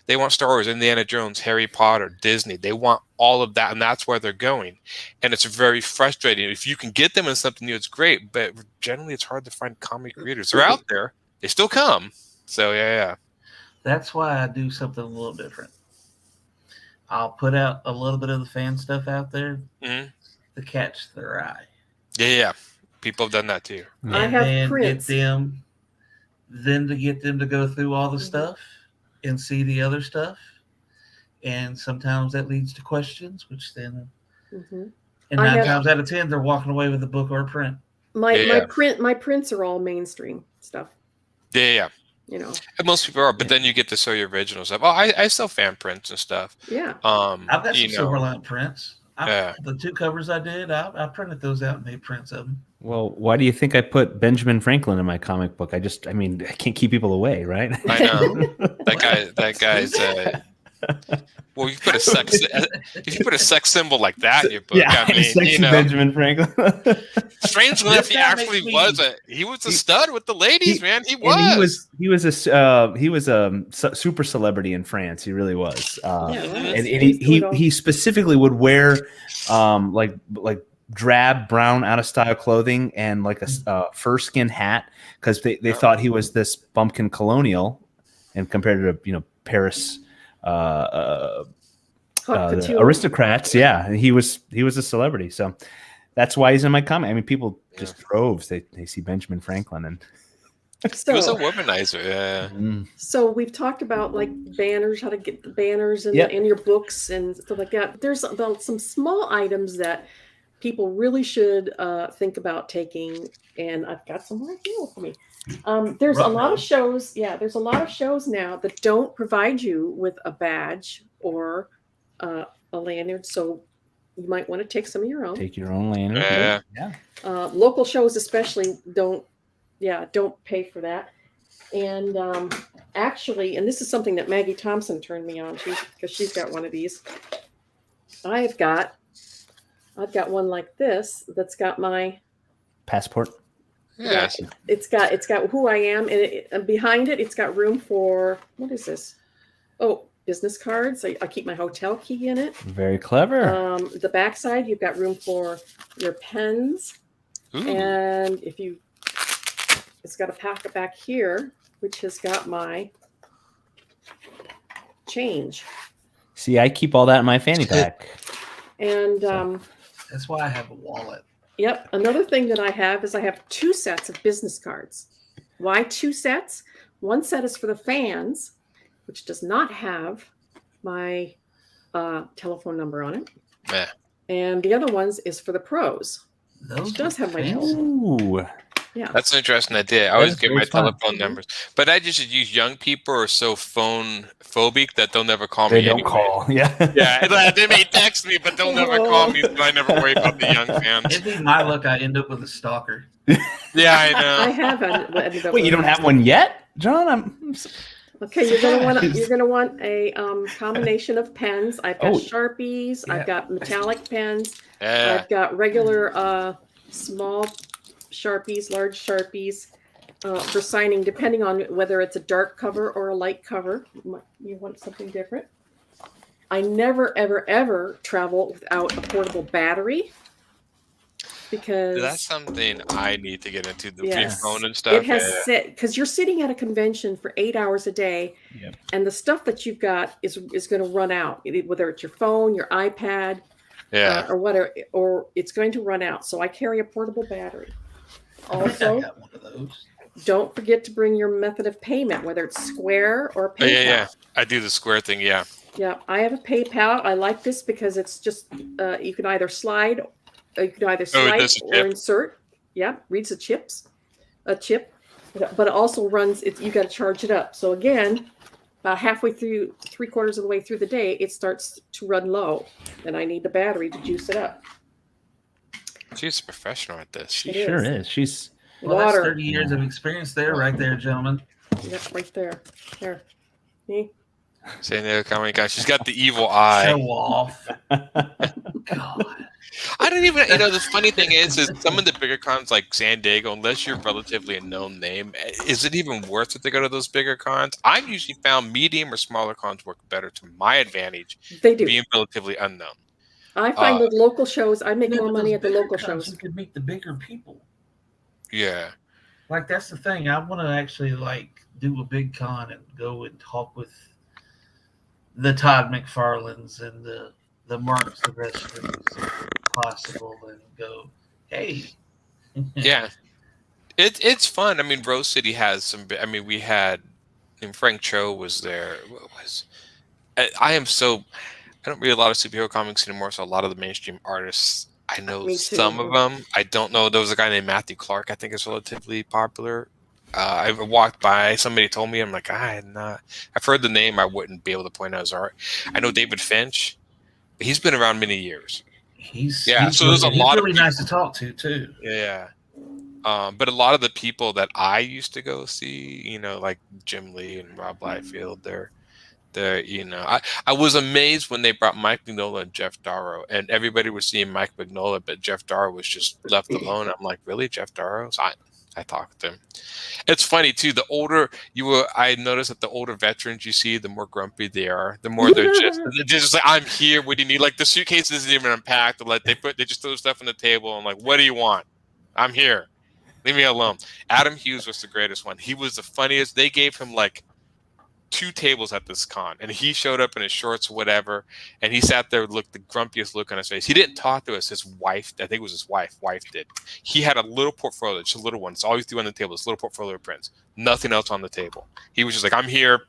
They want Star Wars, Indiana Jones, Harry Potter, Disney. They want all of that, and that's where they're going. And it's very frustrating. If you can get them in something new, it's great. But generally, it's hard to find comic readers. They're out there. They still come. So, yeah. That's why I do something a little different. I'll put out a little bit of the fan stuff out there to catch their eye. Yeah. People have done that, too. I have prints. Then to get them to go through all the stuff and see the other stuff. And sometimes that leads to questions, which then, and 9 times out of 10, they're walking away with a book or a print. My prints are all mainstream stuff. Yeah. And most people are, but then you get to show your original stuff. Oh, I sell fan prints and stuff. Yeah. I've got some Silverline prints. The 2 covers I did, I printed those out and made prints of them. Well, why do you think I put Benjamin Franklin in my comic book? I can't keep people away, right? I know. that guy's. Well, you put if you put a sex symbol like that in your book, sexy Benjamin Franklin. Strangely enough, he was a stud with the ladies, man. He was a super celebrity in France. He really was. And he specifically would wear like drab brown out of style clothing and like a fur skin hat because they thought he was this bumpkin colonial, and compared to Paris the aristocrats, he was a celebrity, so that's why he's in my comic. I mean, people just droves they see Benjamin Franklin, and he was a womanizer. So we've talked about like banners, how to get the banners in your books and stuff like that. There's some small items that people really should think about taking, and I've got some right here for me. There's a lot of shows. Yeah, there's a lot of shows now that don't provide you with a badge or a lanyard, so you might want to take some of your own. Take your own lanyard. Yeah. Local shows especially don't pay for that. And actually, and this is something that Maggie Thompson turned me on to because she's got one of these. I've got one like this that's got my passport. Yes. It's got who I am, and behind it, it's got room for, what is this? Oh, business cards. I keep my hotel key in it. Very clever. The backside, you've got room for your pens. Ooh. And it's got a pocket back here, which has got my change. See, I keep all that in my fanny pack. And that's why I have a wallet. Yep. Another thing that I have is I have 2 sets of business cards. Why 2 sets? One set is for the fans, which does not have my telephone number on it. Yeah. And the other ones is for the pros, which does have my telephone. Ooh. Yeah. That's an interesting idea. I always get my telephone numbers, but I just use young people are so phone phobic that they'll never call me. They don't call. Yeah. Yeah. They may text me, but they'll never call me. So I never worry about the young fans. It'd be my luck. I end up with a stalker. Yeah, I know. I have ended up. Wait, you don't have one yet, John? Okay, you're gonna want a combination of pens. I've got Sharpies. Yeah. I've got metallic pens. Yeah. I've got regular small Sharpies, large Sharpies. for signing, depending on whether it's a dark cover or a light cover. You want something different. I never, ever, ever travel without a portable battery because That's something I need to get into, the Yes. phone and stuff. it has set because you're sitting at a convention for 8 hours a day, Yep. and the stuff that you've got is going to run out. Whether it's your phone, your iPad, Yeah. or whatever, or it's going to run out. So I carry a portable battery. I think I Also, got one of those. don't forget to bring your method of payment, whether it's Square or Oh, PayPal. yeah. I do the Square thing. Yeah. Yeah, I have a PayPal. I like this because it's just you can either slide, you can either slide does a or chip. insert. Yeah, reads a chip, but it also runs. You got to charge it up. So again, about halfway through, 3/4 of the way through the day, it starts to run low, and I need the battery to juice it up. She's a professional at this. She It sure is. is. She's Well, that's Water. 30 years of experience there, right there, gentlemen. Yep, right there. There. See? San Diego Comic Con. She's got the evil eye. Show off. God. I don't even, the funny thing is some of the bigger cons like San Diego, unless you're relatively a known name, is it even worth it to go to those bigger cons? I've usually found medium or smaller cons work better to my advantage, They do. being relatively unknown. I find the local shows, I make Yeah, more but money those at the bigger local cons, shows. You could meet the bigger people. Yeah. Like, that's the thing. I want to actually, do a big con and go and talk with the Todd McFarlanes and the Mark Silvestris if possible, and go, hey. Yeah. It's fun. I mean, Rose City has some, we had, and Frank Cho was there. I don't read a lot of superhero comics anymore, so a lot of the mainstream artists, I know Me too. some of them. I don't know. There was a guy named Matthew Clark, I think is relatively popular. I walked by, somebody told me, I'm like, I've heard the name, I wouldn't be able to point out his art. I know David Finch, but he's been around many years. He's so there's a lot of really nice to talk to, too. Yeah. But a lot of the people that I used to go see, like Jim Lee and Rob Liefeld, I was amazed when they brought Mike Mignola and Jeff Darrow, and everybody was seeing Mike Mignola, but Jeff Darrow was just left alone. I'm like, really, Jeff Darrow? So I talked to him. It's funny too. The older I noticed that the older veterans you see, the more grumpy they are. The more they're just like, I'm here. What do you need? Like the suitcase isn't even unpacked. Like they just throw stuff on the table. I'm like, what do you want? I'm here. Leave me alone. Adam Hughes was the greatest one. He was the funniest. They gave him like 2 tables at this con, and he showed up in his shorts, whatever, and he sat there with the grumpiest look on his face. He didn't talk to us. His wife, I think it was his wife did. He had a little portfolio, just a little one. It's all he threw on the table, this little portfolio of prints. Nothing else on the table. He was just like, I'm here.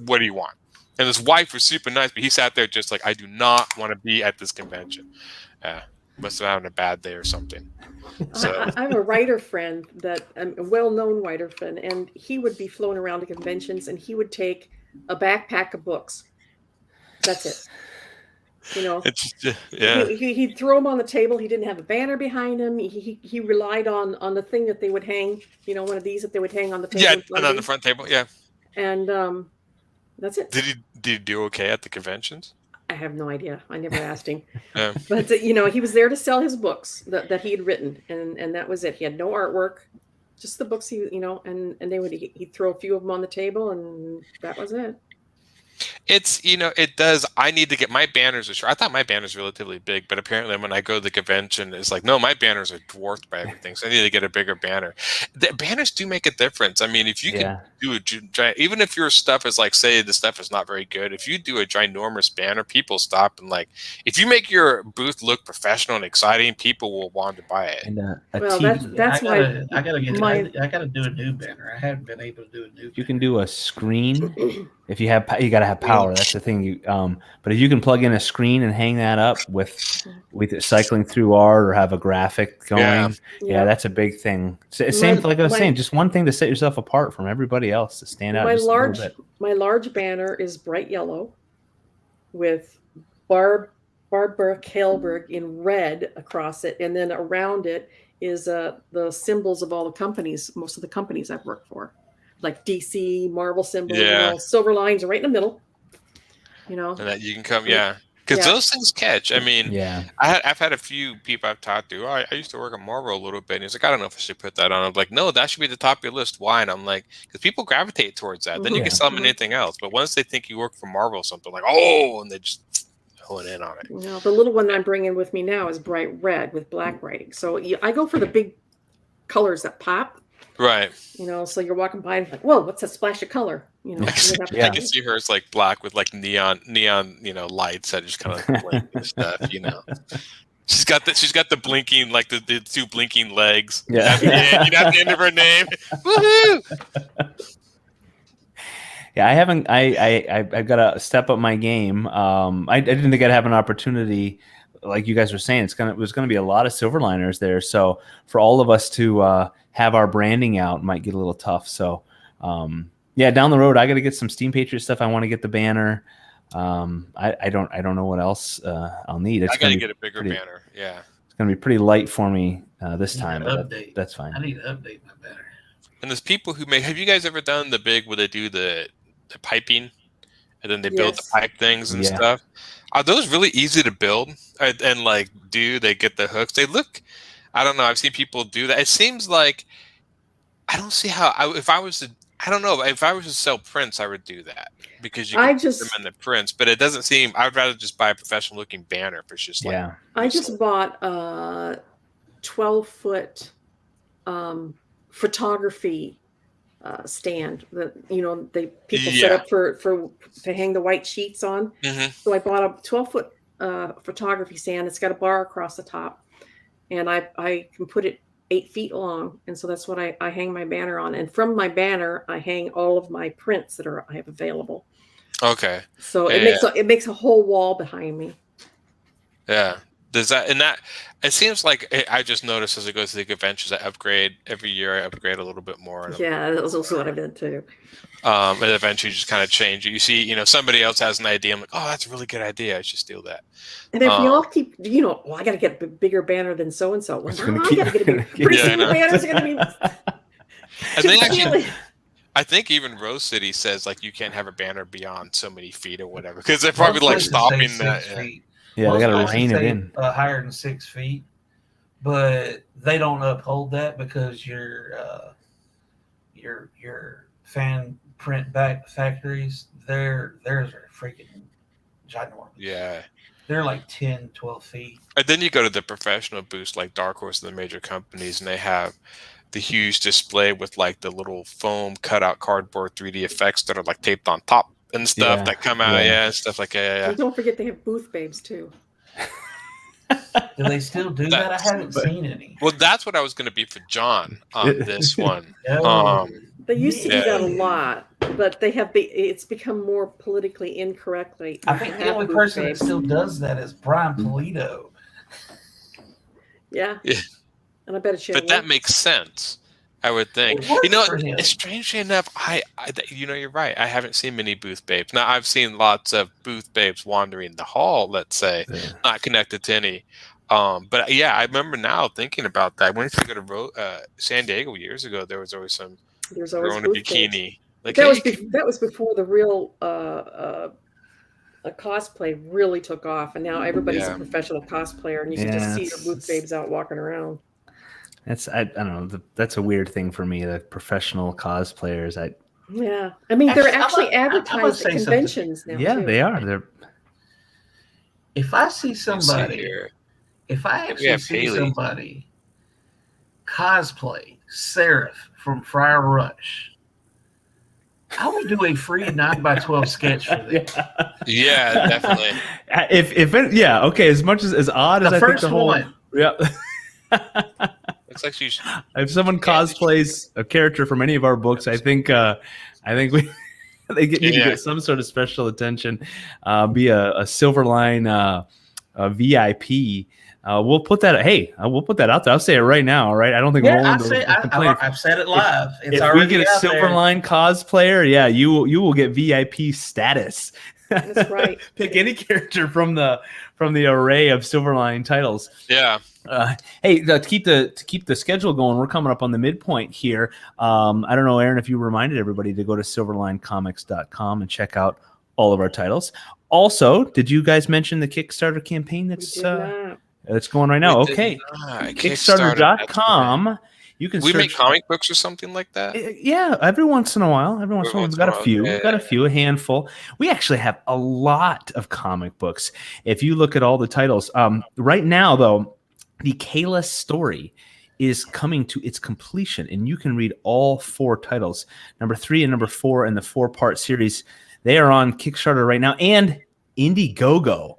What do you want? And his wife was super nice, but he sat there just like, I do not want to be at this convention. Must have having a bad day or something. So I have a writer friend a well-known writer friend, and he would be flown around to conventions, and he would take a backpack of books. That's it. it's yeah. He'd throw them on the table. He didn't have a banner behind him. He relied on the thing that they would hang. One of these that they would hang on the table. Yeah, and on the front table. Yeah. And that's it. Did he do okay at the conventions? I have no idea. I never asked him. Yeah. But he was there to sell his books that he had written, and that was it. He had no artwork, just the books and he'd throw a few of them on the table, and that was it. It's it does. I need to get my banners are short. I thought my banners were relatively big, but apparently when I go to the convention, it's like, no, my banners are dwarfed by everything. So I need to get a bigger banner. The banners do make a difference. I mean, if you can do a giant, even if your stuff is like, say the stuff is not very good, if you do a ginormous banner, people stop and if you make your booth look professional and exciting, people will want to buy it. And Well, TV. that's why I gotta my- I gotta do a new banner. I haven't been able to do a new. You can do a screen if you have. You got to have power. That's the thing. But if you can plug in a screen and hang that up with it cycling through art or have a graphic going, yeah, that's a big thing. Same like I was saying, just one thing to set yourself apart from everybody else, to stand out. My large banner is bright yellow with Barbara Kaelberg in red across it, and then around it is the symbols of all the companies, most of the companies I've worked for, like DC, Marvel symbol, Yeah. silver lines are right in the middle. And that you can come, Because Yeah. those things catch. I mean, Yeah. I've had a few people I've talked to. Oh, I used to work at Marvel a little bit. And he's like, I don't know if I should put that on. I'm like, no, that should be the top of your list. Why? And I'm like, because people gravitate towards that. Then you Mhm. can sell them Mhm. anything else. But once they think you work for Marvel or something, like, oh, and they just hone in on it. You know, the little one that I'm bringing with me now is bright red with black writing. So I go for the big colors that pop. Right. You know, so you're walking by and like, whoa, what's that splash of color? You know, I can, and Yeah. I can see hers like black with like neon, lights that just kind of like blink and stuff. She's got the blinking, like the two blinking legs. Yeah. At the end, at the end of her name. Woohoo! Yeah, I haven't. I've got to step up my game. I didn't think I'd have an opportunity, like you guys were saying. There's gonna be a lot of Silverliners there, so for all of us to have our branding out might get a little tough. So, yeah, down the road, I got to get some Steam Patriot stuff. I want to get the banner. I don't know what else I'll need. It's I gotta gonna get a bigger pretty- banner. Yeah. It's gonna be pretty light for me this Need time. an But update. that's fine. I need to update my banner. And there's people who make. Have you guys ever done the big where they do the piping, and then they build the Yes. pipe things and Yeah. stuff? Are those really easy to build? And like, they get the hooks? They look. I don't know. I've seen people do that. It seems like I don't see how. If I was to, I don't know. If I was to sell prints, I would do that because you I can put just them in the prints. But it doesn't seem. I'd rather just buy a professional looking banner if it's just like. Yeah. I just bought a 12-foot photography stand that people set Yeah. up for to hang the white sheets on. Mhm. So I bought a 12-foot photography stand. It's got a bar across the top, and I can put it 8 feet long, and so that's what I hang my banner on. And from my banner, I hang all of my prints that I have available. Okay. So Yeah. it makes a whole wall behind me. Yeah. Does that and that? It seems like I just noticed as I go to the conventions, I upgrade every year. I upgrade a little bit more. And Yeah, that was also what I did too. and eventually just kind of change it. You see, somebody else has an idea. I'm like, oh, that's a really good idea. I should steal that. And if we all keep, well, I got to get a bigger banner than so and so. Well, It's no, gonna I keep- got to get a bigger. Pretty Yeah, I soon know. the banners are going to be. And they just actually, really- I think even Rose City says like you can't have a banner beyond so many feet or whatever because they're probably Most like places stopping say that. 6 Yeah. feet. Yeah, they Most got to places rein it say, in. higher than 6 feet, but they don't uphold that because your fan print back factories, theirs are freaking ginormous. Yeah. They're like 10, 12 feet. And then you go to the professional booths like Dark Horse and the major companies, and they have the huge display with like the little foam cutout cardboard 3D effects that are like taped on top and stuff Yeah, that come out, yeah. and stuff like yeah. And don't forget they have booth babes too. Do they still do that? I haven't seen any. Well, that's what I was going to be for John on this one. No. They used to do Yeah. that a lot, but it's become more politically incorrectly. I think the only person that still does that is Brian Polito. Yeah. Yeah. And I bet it's But that makes sense, I would think. It works for him. Strangely enough, you're right. I haven't seen many booth babes. Now I've seen lots of booth babes wandering the hall. Let's say, Yeah. not connected to any. But yeah, I remember now thinking about that. When I go to San Diego years ago, there was always some There's girl always in a booth babes. bikini. Like That hey, was before the real cosplay really took off, and now everybody's Yeah. a professional cosplayer, and you can just see Yeah, your booth babes out walking around. I don't know. That's a weird thing for me. The professional cosplayers. Yeah, I mean they're Actually, actually I must advertised say at something. conventions now. Yeah, too. they are. They're If I see let's see somebody, here. if I we actually have see Haley. somebody cosplay Seraph from Friar Rush, I would do a free 9x12 sketch for them. Yeah, definitely. yeah, okay. As much as odd as The I think first the whole one. yeah. Looks like she's If someone cosplays a character from any of our books, I think we need to Yeah. get some sort of special attention. Be a Silverline a VIP. We'll put that. Hey, we'll put that out there. I'll say it right now. All right. I don't think Yeah, Roland will complain. I've said it live. It's If we already get a out there. Silverline cosplayer, yeah, you will get VIP status. That's right. Pick any character from the array of Silverline titles. yeah. Hey, to keep the schedule going, we're coming up on the midpoint here. I don't know, Aaron, if you reminded everybody to go to silverlinecomics.com and check out all of our titles. Also, did you guys mention the Kickstarter campaign We that's did not. that's going right now? We did Okay, not. Kickstarter, Kickstarter.com. You can that's right. We make search. comic books or something like that. Yeah, every once in a while. Every once in a while. We've got a few. We've got a few, a handful. We actually have a lot of comic books. If you look at all the titles, right now though, the Kayla story is coming to its completion, and you can read all 4 titles, number 3 and number 4 in the 4-part series. They are on Kickstarter right now, and Indiegogo.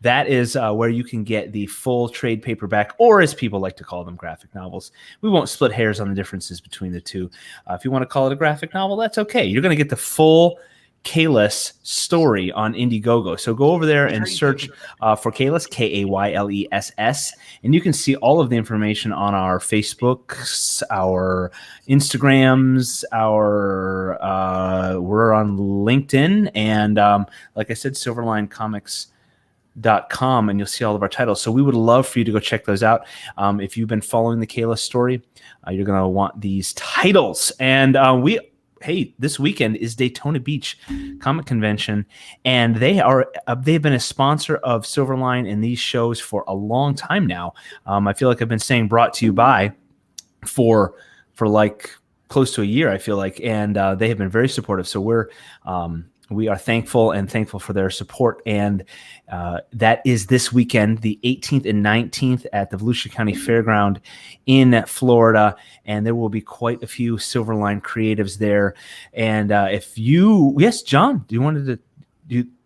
That is where you can get the full trade paperback, or as people like to call them, graphic novels. We won't split hairs on the differences between the two. If you want to call it a graphic novel, that's okay. You're going to get the full Kayless story on Indiegogo. So go over there and search for Kayless, Kayless, and you can see all of the information on our Facebooks, our Instagrams, we're on LinkedIn, and like I said, SilverlineComics.com, and you'll see all of our titles. So we would love for you to go check those out. If you've been following the Kayla story, you're going to want these titles. And this weekend is Daytona Beach Comic Convention, and they've been a sponsor of Silverline and these shows for a long time now. I feel like I've been saying brought to you by for like close to a year, I feel like, and they have been very supportive. So we are thankful for their support. And that is this weekend, the 18th and 19th at the Volusia County Fairground in Florida. And there will be quite a few Silverline creatives there. And yes, John, you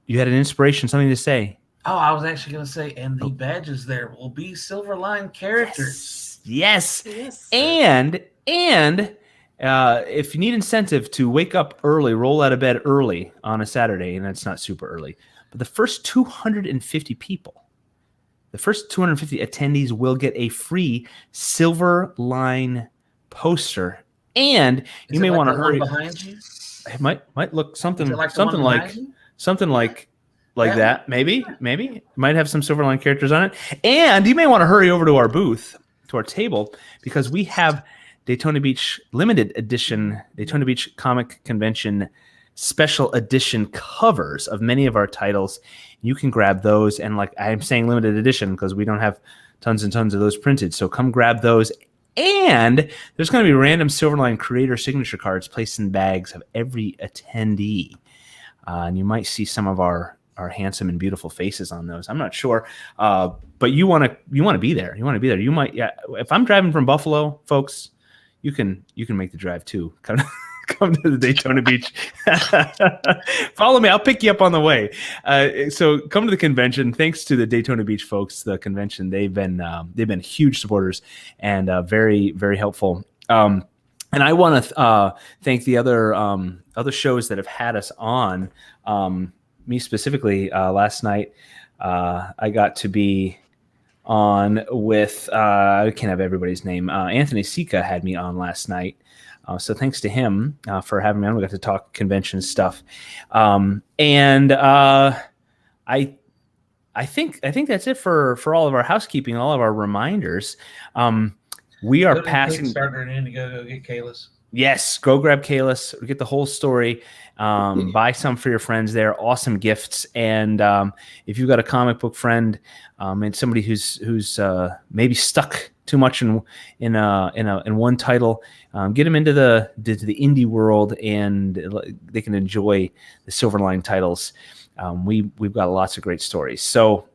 had an inspiration, something to say? Oh, I was actually going to say, and the badges there will be Silverline characters. Yes. And if you need incentive to wake up early, roll out of bed early on a Saturday, and that's not super early, but the first 250 people, the first 250 attendees will get a free Silverline poster. And you may want to hurry. Behind you? It might look something like that. Maybe it might have some Silverline characters on it. And you may want to hurry over to our booth, to our table, because we have Daytona Beach limited edition, Daytona Beach Comic Convention special edition covers of many of our titles. You can grab those, and like I'm saying, limited edition because we don't have tons and tons of those printed. So come grab those. And there's going to be random Silverline creator signature cards placed in bags of every attendee, and you might see some of our handsome and beautiful faces on those. I'm not sure, but you want to be there. You want to be there. You might. Yeah. If I'm driving from Buffalo, folks, you can make the drive too. Come to the Daytona Beach. Follow me. I'll pick you up on the way. So come to the convention. Thanks to the Daytona Beach folks, the convention. They've been huge supporters and very, very helpful. And I want to thank the other shows that have had us on. Me specifically, last night I got to be on with I can't have everybody's name. Anthony Sika had me on last night. So thanks to him for having me on. We got to talk convention stuff. And I think that's it for all of our housekeeping, all of our reminders. We are passing Kickstarter and Indiegogo, get Kayless. Yes, go grab Kayless, get the whole story, buy some for your friends there, awesome gifts. And if you've got a comic book friend and somebody who's maybe stuck too much in one title, get them into the indie world, and they can enjoy the Silverline titles. We've got lots of great stories. So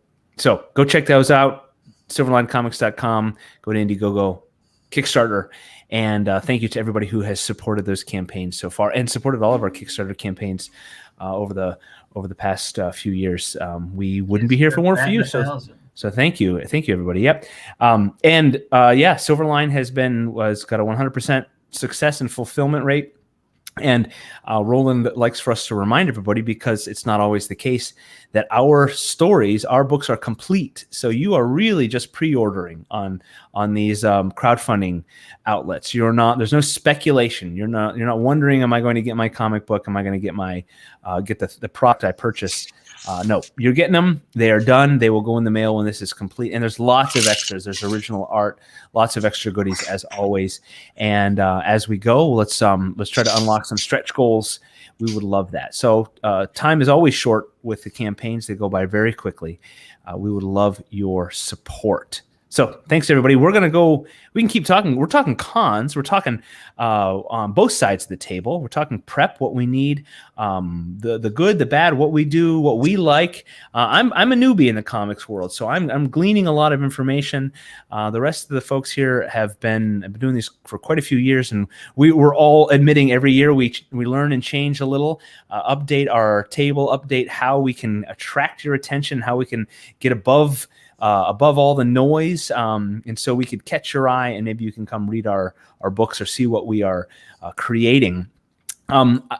go check those out. SilverlineComics.com. Go to Indiegogo, Kickstarter. And thank you to everybody who has supported those campaigns so far and supported all of our Kickstarter campaigns over the past few years. We wouldn't be here if it weren't for you. So thank you, everybody. Yep. Silverline has got a 100% success and fulfillment rate. And Roland likes for us to remind everybody, because it's not always the case, that our books are complete. So you are really just pre-ordering on these crowdfunding outlets. There's no speculation. You're not wondering, am I going to get my comic book? Am I going to get get the product I purchased? No, you're getting them. They are done. They will go in the mail when this is complete. And there's lots of extras. There's original art, lots of extra goodies as always. And as we go, let's try to unlock some stretch goals. we would love that. So time is always short with the campaigns. They go by very quickly. We would love your support. So thanks, everybody. We're going to go. We can keep talking. We're talking cons. We're talking on both sides of the table. We're talking prep, what we need, the good, the bad, what we do, what we like. I'm a newbie in the comics world, so I'm gleaning a lot of information. The rest of the folks here have been doing this for quite a few years, and we're all admitting every year we learn and change a little, update our table, update how we can attract your attention, how we can get above all the noise, and so we could catch your eye, and maybe you can come read our books or see what we are creating.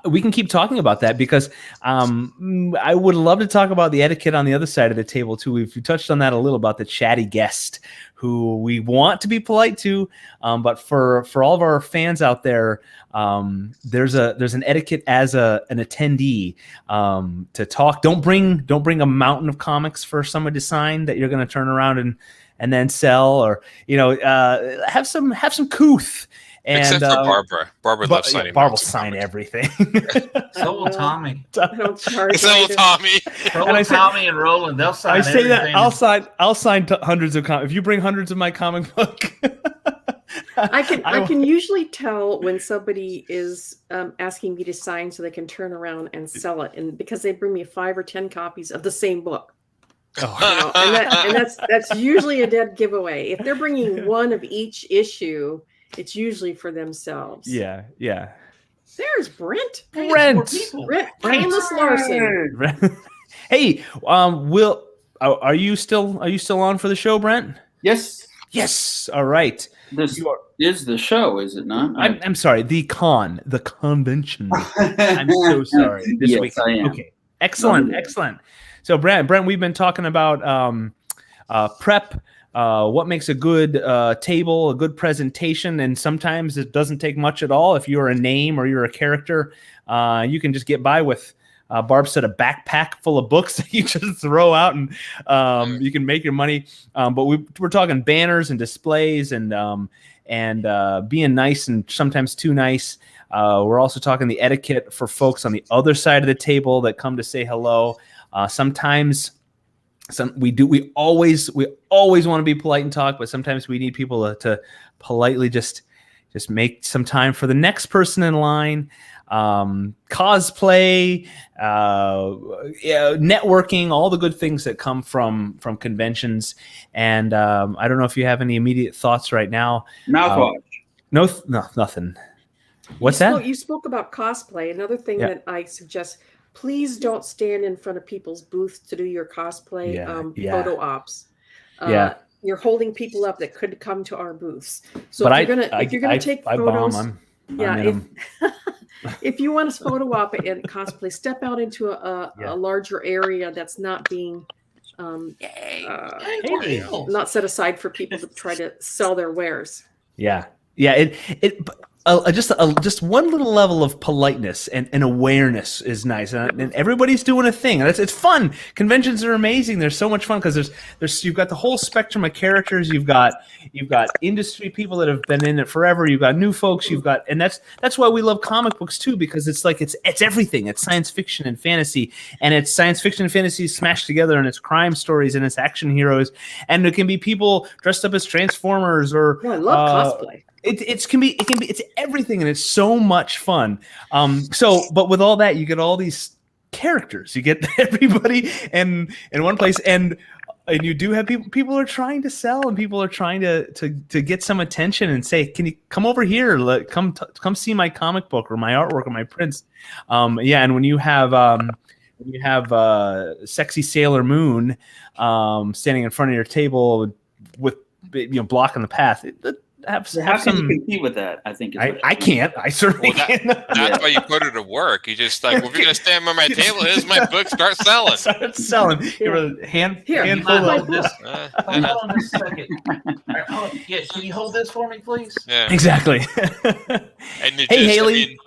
We can keep talking about that because I would love to talk about the etiquette on the other side of the table too. We've touched on that a little, about the chatty guest who we want to be polite to, but for all of our fans out there, there's an etiquette as an attendee to talk. Don't bring a mountain of comics for someone to sign that you're going to turn around and then sell, or have some couth. And, except for Barbara. Barbara loves signing. Barbara will sign everything. So will Tommy. I don't charge So will either. Tommy. So will Tommy and Roland. They'll sign I say that everything. I'll sign hundreds of comics. If you bring hundreds of my comic book, I can usually tell when somebody is asking me to sign so they can turn around and sell it, and because they bring me 5 or 10 copies of the same book. Oh. And that's usually a dead giveaway. If they're bringing one of each issue, it's usually for themselves. Yeah. There's Brent. Brent. Brent Thomas Larson. Hey, are you still on for the show, Brent? Yes, Yes. All right. this You are- is the show, is it not? I'm sorry. The convention. I'm so sorry. This Yes, week. I am. Okay. Excellent. No. Excellent. So, Brent, we've been talking about prep. What makes a good table, a good presentation, and sometimes it doesn't take much at all. If you're a name or you're a character, you can just get by with. Barb said a backpack full of books that you just throw out, and you can make your money. But we're talking banners and displays and being nice and sometimes too nice. We're also talking the etiquette for folks on the other side of the table that come to say hello. Sometimes. We always want to be polite and talk, but sometimes we need people to politely just make some time for the next person in line. Cosplay, networking, all the good things that come from conventions. And I don't know if you have any immediate thoughts right now. Mouthwash. No, nothing. What's that? You spoke about cosplay. Another thing Yeah. that I suggest: please don't stand in front of people's booths to do your cosplay photo ops. You're holding people up that could come to our booths. So But if you're gonna take photos, I'm yeah, in 'em. if you want to photo op and cosplay, step out into a larger area that's not being not set aside for people to try to sell their wares. Yeah. Just one little level of politeness and awareness is nice, and everybody's doing a thing, and it's fun. Conventions are amazing; they're so much fun because there's you've got the whole spectrum of characters. You've got industry people that have been in it forever. You've got new folks. And that's why we love comic books too, because it's everything. It's science fiction and fantasy, and it's science fiction and fantasy smashed together, and it's crime stories and it's action heroes, and it can be people dressed up as Transformers or. Oh, I love cosplay. It can be it's everything, and it's so much fun. But with all that, you get all these characters. You get everybody in one place, and you do have people are trying to sell, and people are trying to get some attention and say, "Can you come over here? Come see my comic book or my artwork or my prints." And when you have sexy Sailor Moon standing in front of your table with blocking the path. How can you compete with that? I think I can't. I certainly can't. That's why you put her to work. You just if you're gonna stand by my table, here's my book. Start selling. Start selling. Give her a handful of this. Hold on just a second. Can you hold this for me, please? Yeah. Exactly. And Hey, Haley.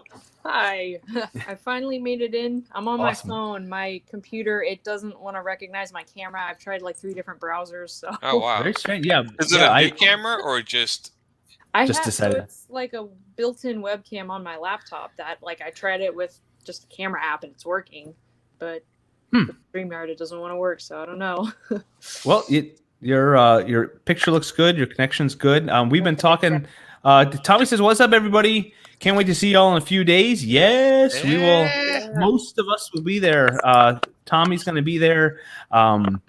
Hi, I finally made it in. I'm on Awesome. my phone. My computer, it doesn't want to recognize my camera. I've tried like 3 different browsers. So Oh wow. Very strange. Yeah. Is it a new camera or just? I Just have decided. so it's like a built-in webcam on my laptop that I tried it with just a camera app and it's working, but Hmm. with StreamYard it doesn't want to work. So I don't know. Well, your picture looks good. Your connection's good. We've been talking. Tommy says, "What's up, everybody? Can't wait to see y'all in a few days." Yes, we will. Yeah. Most of us will be there. Tommy's going to be there, and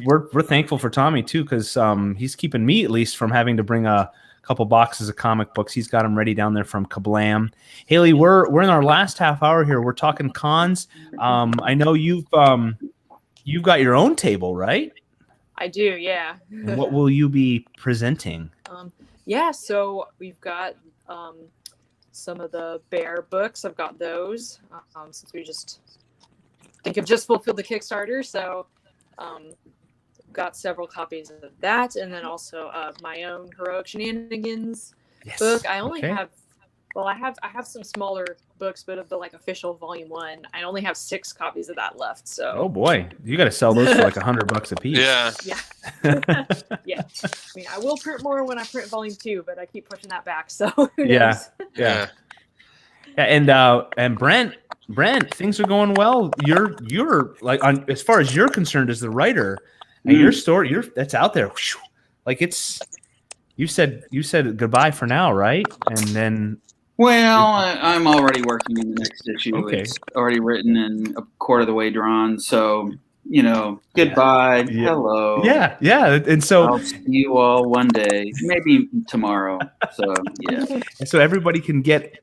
we're thankful for Tommy too, because he's keeping me at least from having to bring a couple boxes of comic books. He's got them ready down there from Kablam. Haley, we're in our last half hour here. We're talking cons. I know you've got your own table, right? I do, yeah. And what will you be presenting? Yeah, so we've got some of the Bear books. I've got those since we just fulfilled the Kickstarter. So got several copies of that, and then also my own Heroic Shenanigans book. I only have, I have some smaller books, but of the like official volume 1, I only have 6 copies of that left. So Oh boy, you got to sell those for like $100 a piece. Yeah. yeah, I mean, I will print more when I print volume 2, but I keep pushing that back. So who Yeah. knows? Yeah. And Brent, things are going well. You're like, on as far as you're concerned as the writer, and your story, that's out there. Whew. Like you said goodbye for now, right? And then Well, I'm already working in the next issue. Okay. It's already written and a quarter of the way drawn. So, goodbye. Yeah. Hello. yeah, and so I'll see you all one day, maybe tomorrow. So, yeah. so everybody can get.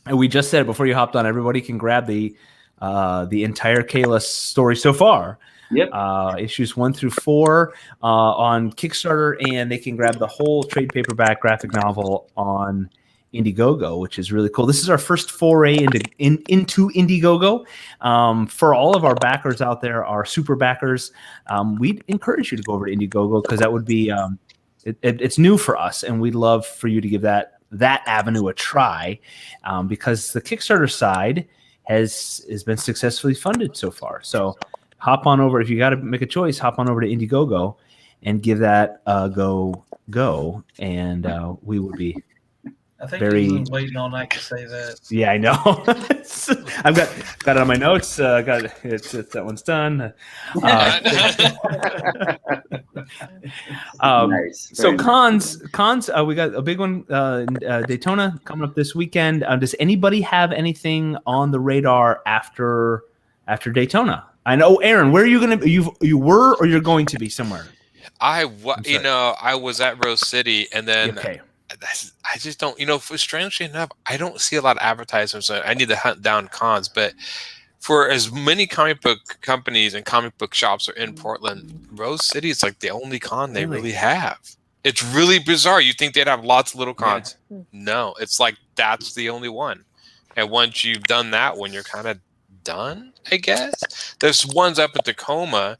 And we just said it before you hopped on. Everybody can grab the entire Kayla story so far. Yep. Issues 1 through 4 on Kickstarter, and they can grab the whole trade paperback graphic novel on Indiegogo, which is really cool. This is our first foray into Indiegogo. For all of our backers out there, our super backers, we'd encourage you to go over to Indiegogo, because that would be it's new for us, and we'd love for you to give that avenue a try, because the Kickstarter side has been successfully funded so far. So hop on over. If you got to make a choice, hop on over to Indiegogo and give that a go, and we would be. I think Very- you've been waiting all night to say that. Yeah, I know. I've got it on my notes. Got it's that one's done. Nice. So Very nice. cons. We got a big one. Daytona coming up this weekend. Does anybody have anything on the radar after Daytona? I know, Aaron. Where are you going to? You were, or you're going to be somewhere? I sorry. was at Rose City, and then Okay. I just don't, strangely enough, I don't see a lot of advertisements. I need to hunt down cons, but for as many comic book companies and comic book shops are in Portland, Rose City is like the only con they really have. It's really bizarre. You think they'd have lots of little cons. Yeah. No, it's like that's the only one. And once you've done that one, you're kind of done, I guess. There's ones up in Tacoma.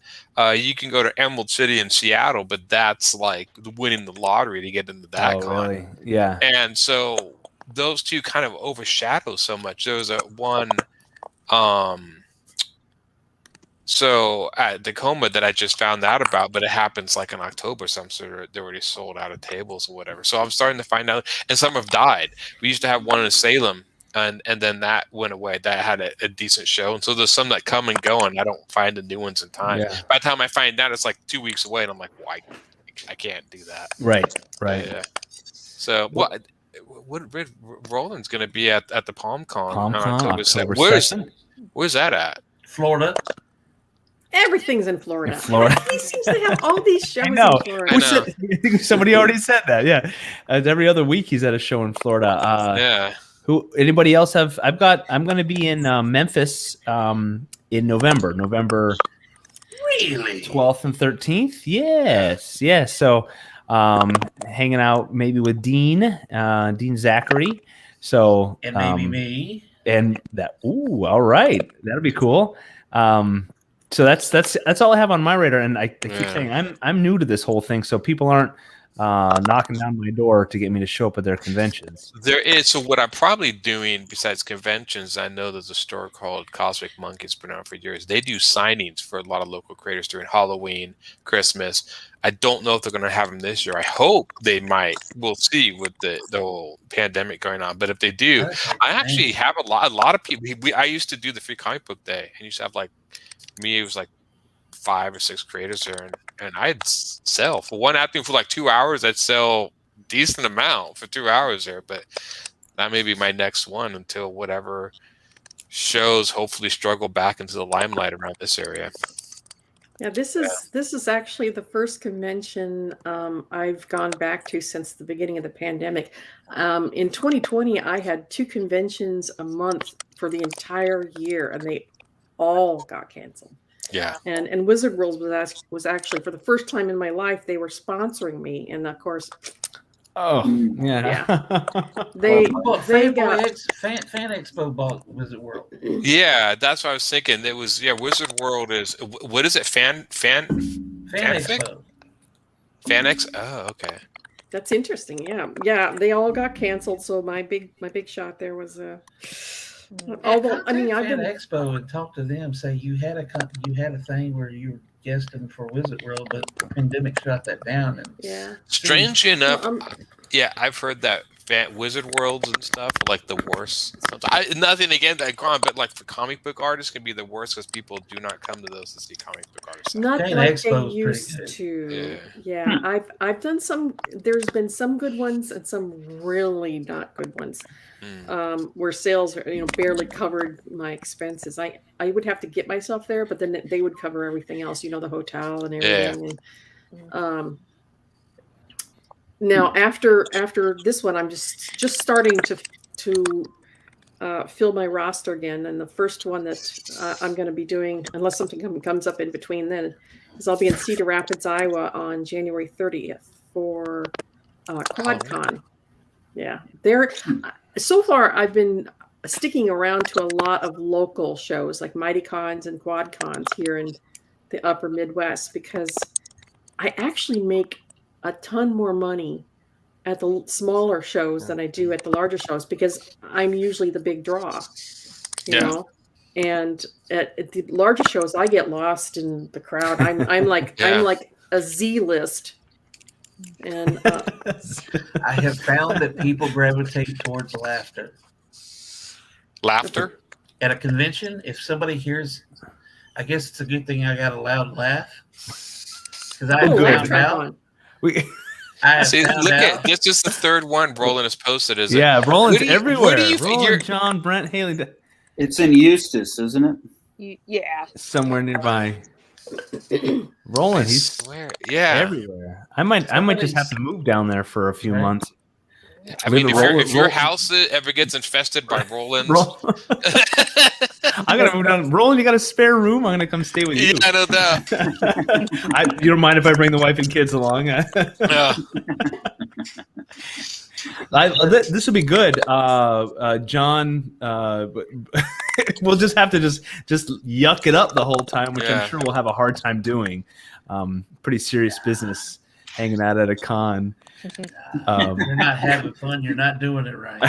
You can go to Emerald City in Seattle, but that's like winning the lottery to get into that con. Really? Yeah. And so those two kind of overshadow so much. There was a one so at Tacoma that I just found out about, but it happens like in October, some sort of they're already sold out of tables or whatever. So I'm starting to find out, and some have died. We used to have one in Salem, and then that went away. That had a decent show, and so there's some that come and go, and I don't find the new ones in time. Yeah. By the time I find out, it's like 2 weeks away, and I'm like, why? I can't do that. Right. Yeah. So what Roland's going to be at the PalmCon on October 2nd. Where's that at? Florida. Everything's in Florida. In Florida. He seems to have all these shows I know. in Florida. I know. I think somebody already said that. Yeah. Every other week he's at a show in Florida. Yeah. Who? Anybody else have? I'm going to be in Memphis in November. Really? 12th and 13th. Yes. So hanging out maybe with Dean Zachary. So And maybe me. and that. Ooh, all right, that'll be cool. So that's all I have on my radar. And I keep saying I'm new to this whole thing, so people aren't knocking down my door to get me to show up at their conventions. There is. So what I'm probably doing besides conventions, I know there's a store called Cosmic Monkey. It's been around for years. They do signings for a lot of local creators during Halloween, Christmas. I don't know if they're going to have them this year. I hope they might. We'll see with the whole pandemic going on. But if they do, I actually have a lot of people. I used to do the free comic book day, and used to have like me. It was like 5 or 6 creators there, and I'd sell for one afternoon for like 2 hours. I'd sell decent amount for 2 hours there, but that may be my next one until whatever shows hopefully struggle back into the limelight around this area. Yeah, this is actually the first convention I've gone back to since the beginning of the pandemic. In 2020, I had 2 conventions a month for the entire year, and they all got canceled. Yeah. And Wizard World was actually, for the first time in my life, they were sponsoring me, and of course, Oh, yeah. they Fan got Expo bought Wizard World. Yeah, that's what I was thinking. It was Wizard World is what is it? Fan Expo. Fanex? Oh, okay. That's interesting. Yeah, they all got canceled. So my big shot there was although I mean I've Fan been Expo and talk to them. Say you had a thing where you were guesting for Wizard World, but the pandemic shut that down. And yeah. Strangely enough, Well, yeah, I've heard that Wizard Worlds and stuff are like the worst. Nothing against that, but like for comic book artists can be the worst because people do not come to those to see comic book artists. Not Fan like Expo's they pretty used good. to. Yeah, I've done some. There's been some good ones and some really not good ones. Where sales barely covered my expenses. I would have to get myself there, but then they would cover everything else. The hotel and everything. And, now after this one, I'm just starting to fill my roster again. And the first one that I'm going to be doing, unless something comes up in between then, is I'll be in Cedar Rapids, Iowa on January 30th for QuadCon. Yeah, so far I've been sticking around to a lot of local shows like Mighty Cons and QuadCons here in the upper Midwest because I actually make a ton more money at the smaller shows than I do at the larger shows because I'm usually the big draw, you know. And at the larger shows, I get lost in the crowd. I'm like I'm like a Z list. And I have found that people gravitate towards laughter. Laughter? At a convention, if somebody hears, I guess it's a good thing I got a loud laugh. Because I found out. See, look at this is the third one Roland has posted, is it? Yeah, Roland's What everywhere. do you think Roland, John, Brent, Haley. It's in Eustis, isn't it? Yeah. Somewhere nearby. Roland, he's everywhere. I might just have to move down there for a few months. I mean, if your house ever gets infested by Roland's, I'm gonna move down. Roland, you got a spare room? I'm gonna come stay with you. Yeah, no doubt. You don't mind if I bring the wife and kids along? No. This will be good, John. We'll just have to just yuck it up the whole time, which I'm sure we'll have a hard time doing. Pretty serious business hanging out at a con. You're not having fun. You're not doing it right.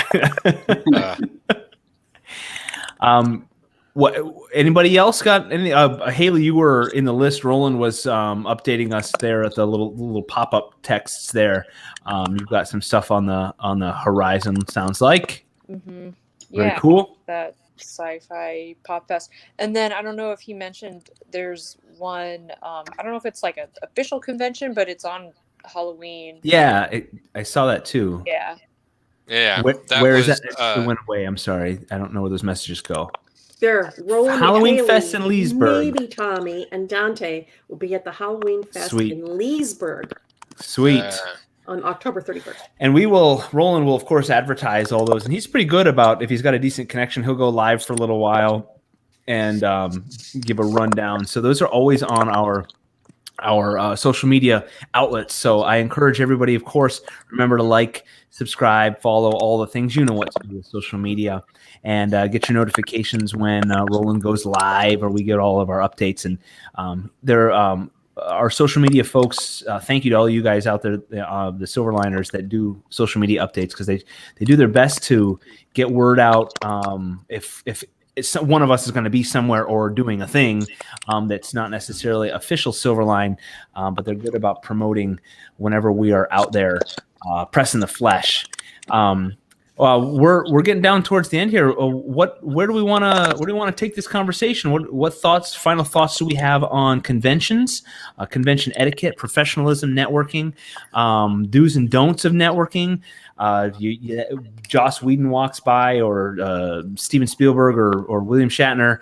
What? Anybody else got any? Haley, you were in the list. Roland was updating us there at the little pop up texts there. You've got some stuff on the horizon. Sounds like. Mm-hmm. Very cool. That sci-fi pop fest, and then I don't know if he mentioned there's one. I don't know if it's like an official convention, but it's on Halloween. Yeah, I saw that too. Yeah. Yeah. Where is that? It went away. I'm sorry. I don't know where those messages go. There, Roland Halloween Haley, Fest in Leesburg. Maybe Tommy and Dante will be at the Halloween Fest in Leesburg. Sweet. On October 31st. And Roland will of course advertise all those, and he's pretty good about, if he's got a decent connection, he'll go live for a little while and give a rundown. So those are always on our social media outlets. So I encourage everybody, of course, remember to like, subscribe, follow all the things. You know what to do with social media, and get your notifications when Roland goes live or we get all of our updates. And our social media folks, thank you to all you guys out there, the Silverliners that do social media updates, because they do their best to get word out. If one of us is going to be somewhere or doing a thing that's not necessarily official Silverline, but they're good about promoting whenever we are out there pressing the flesh. We're getting down towards the end here. Where do we want to take this conversation? What final thoughts do we have on conventions, convention etiquette, professionalism, networking, do's and don'ts of networking? Joss Whedon walks by, or Steven Spielberg, or William Shatner.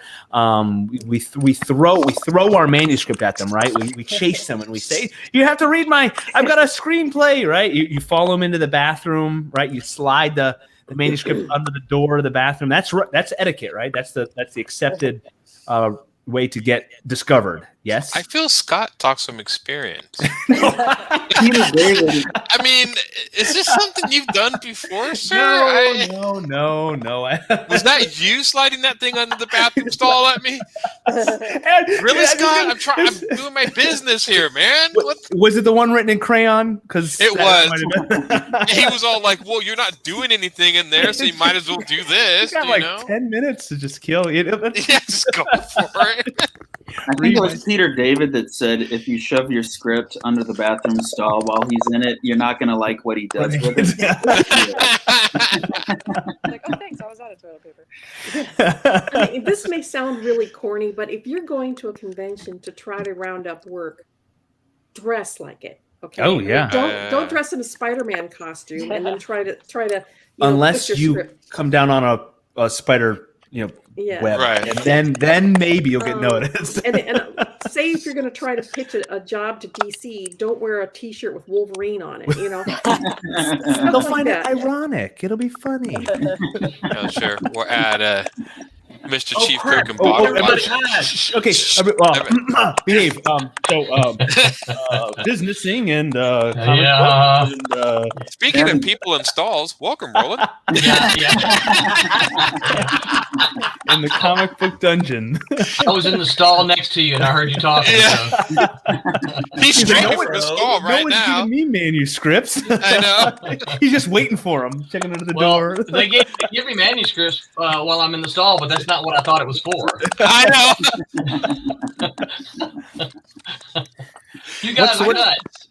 We throw our manuscript at them, right? We chase them and we say, "You have to read I've got a screenplay," right? You follow them into the bathroom, right? You slide the manuscript under the door of the bathroom. That's etiquette, right? That's the accepted way to get discovered. Yes. I feel Scott talks from experience. Peter David. I mean, is this something you've done before, sir? No. Was that you sliding that thing under the bathroom stall at me? Really, Scott? I'm doing my business here, man. What? Was it the one written in crayon? Because It was. He was all like, "Well, you're not doing anything in there, so you might as well do this." got You like know? 10 minutes to just kill. Yeah, just go for it. I think it was Peter David that said, if you shove your script under the bathroom stall while he's in it, you're not going to like what he does with it. Like, oh, thanks. I was out of toilet paper. I mean, this may sound really corny, but if you're going to a convention to try to round up work, dress like it. Okay. Oh, yeah. Don't dress in a Spider-Man costume and then try to Unless push your you script. come down on a spider, Yeah. web, Right. and then maybe you'll get noticed. and say if you're going to try to pitch a job to DC, don't wear a T-shirt with Wolverine on it. They'll Stuff like find it that. ironic. It'll be funny. Oh, sure. We're at Mr. Oh, Chief crap. Kirk and Oh, Bob. everybody- Okay, behave. Businessing and comic Yeah. books and Speaking of people in stalls, welcome, Roland. Yeah. in the comic book dungeon. I was in the stall next to you, and I heard you talking. Yeah. So. He's straight from the stall no right one's now. giving me manuscripts. I know. He's just waiting for them, checking under the door. They give me manuscripts while I'm in the stall, but that's not what I thought it was for. I know. You guys are What- nuts.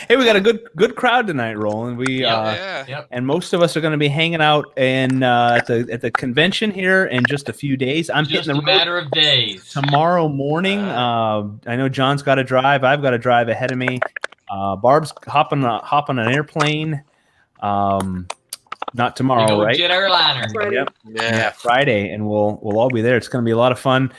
Hey, we got a good crowd tonight, Roland. We Yeah. Yep. and most of us are going to be hanging out in at the convention here in just a few days. I'm Just hitting a the road matter of days. tomorrow morning. I know John's got to drive. I've got to drive ahead of me. Barb's hop on an airplane. Not You tomorrow, go right? jet airliner. Friday. Yep. Yeah. Friday, and we'll all be there. It's going to be a lot of fun.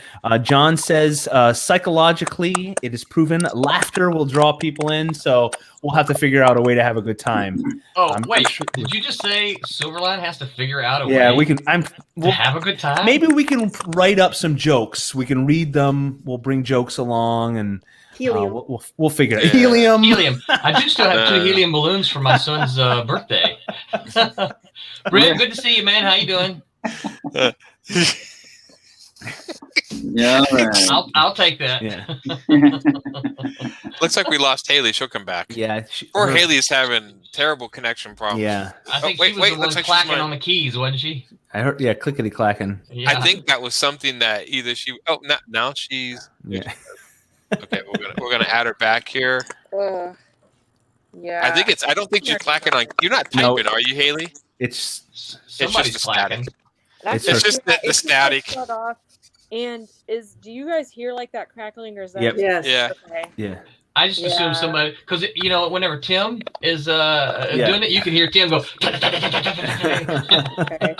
John says psychologically, it is proven laughter will draw people in. So we'll have to figure out a way to have a good time. Oh, I'm wait. sure- Did you just say Silverline has to figure out a Yeah, way we can. to have a good time? Maybe we can write up some jokes. We can read them. We'll bring jokes along, and Helium. we'll figure it out. Yeah. Helium. Helium. I do still have 2 helium balloons for my son's birthday. Rick, good to see you, man. How you doing? Yeah, right. I'll take that. Yeah. Looks like we lost Haley. She'll come back. Yeah. Poor Haley's having terrible connection problems. Yeah. I think wait, she was wait, the one looks like she's clacking mine. on the keys, wasn't she? I heard. Yeah. Clickety clacking. Yeah. I think that was something that either she. Oh, now she's. Yeah. Okay, we're gonna add her back here. Yeah. I think it's. I don't think you're clacking on. You're not No. typing, are you, Haley? It's Somebody's just clacking. It's It's just the static. Shut off. And do you guys hear like that crackling, or is that? Yep. Yes. Yeah. Okay. yeah. I just assume Yeah. somebody, because whenever Tim is doing it, you can hear Tim go. Okay.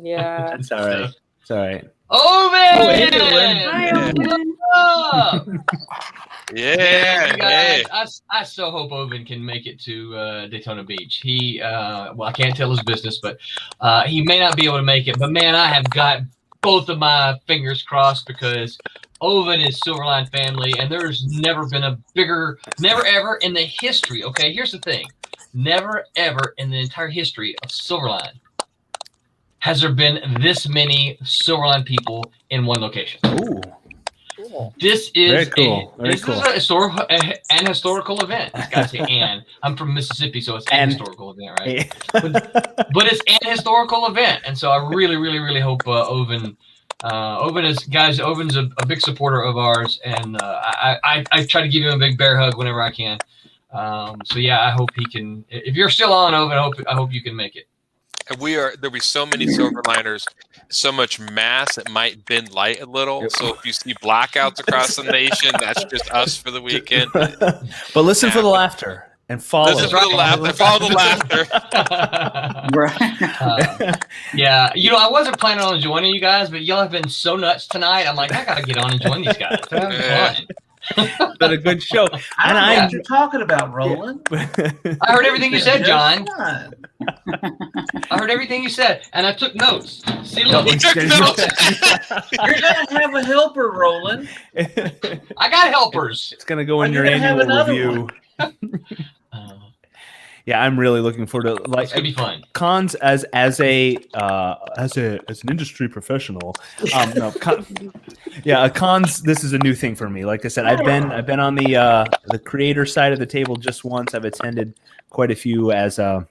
Yeah. It's all right. It's all right. Owen! Hi, Owen. Up? Yeah. You Hey. guys, I so hope Owen can make it to Daytona Beach. He, well, I can't tell his business, but he may not be able to make it. But man, I have got both of my fingers crossed because Owen is Silverline family, and there's never been a bigger, never ever in the history. Okay, here's the thing: never ever in the entire history of Silverline has there been this many Silverline people in one location. Ooh. Cool. This is Very cool. Very this cool. is an historical event. It's got to say "and." I'm from Mississippi, so it's an And- historical event, right? But it's an historical event, and so I really, really, really hope Oven Oven's a big supporter of ours, and I try to give him a big bear hug whenever I can. So yeah, I hope he can. If you're still on, Oven, I hope you can make it. And there'll be so many silver liners, so much mass it might bend light a little. So if you see blackouts across the nation, that's just us for the weekend. But listen for the laughter and follow. Listen for the laughter. Follow the laughter. Right. Yeah, I wasn't planning on joining you guys, but y'all have been so nuts tonight. I'm like, I gotta get on and join these guys. They're having fun. It's been a good show. I don't And know what you're talking about, Roland. I heard everything you said, John. Fun. I heard everything you said, and I took notes. See, No, look, took notes. You're gonna have a helper, Roland. I got helpers. It's gonna go in You're your gonna have annual another review. Uh, Yeah, I'm really looking forward to it's gonna be fun. cons as an industry professional. Cons. This is a new thing for me. Like I said, I've been on the creator side of the table just once. I've attended quite a few as a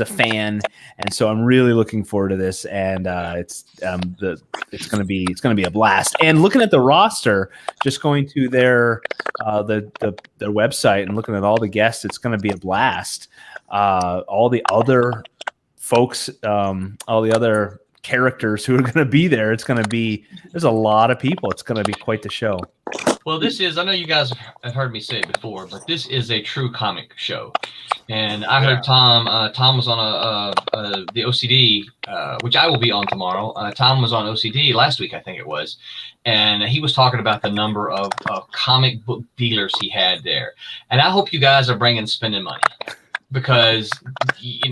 fan, and so I'm really looking forward to this. And it's gonna be a blast. And looking at the roster, just going to their website and looking at all the guests, it's gonna be a blast. All the other folks, all the other characters who are going to be there, there's a lot of people. It's going to be quite the show. Well, I know you guys have heard me say it before, but this is a true comic show. And I heard Tom was on the OCD, which I will be on tomorrow. Tom was on OCD last week, I think it was. And he was talking about the number of comic book dealers he had there. And I hope you guys are bringing spending money. Because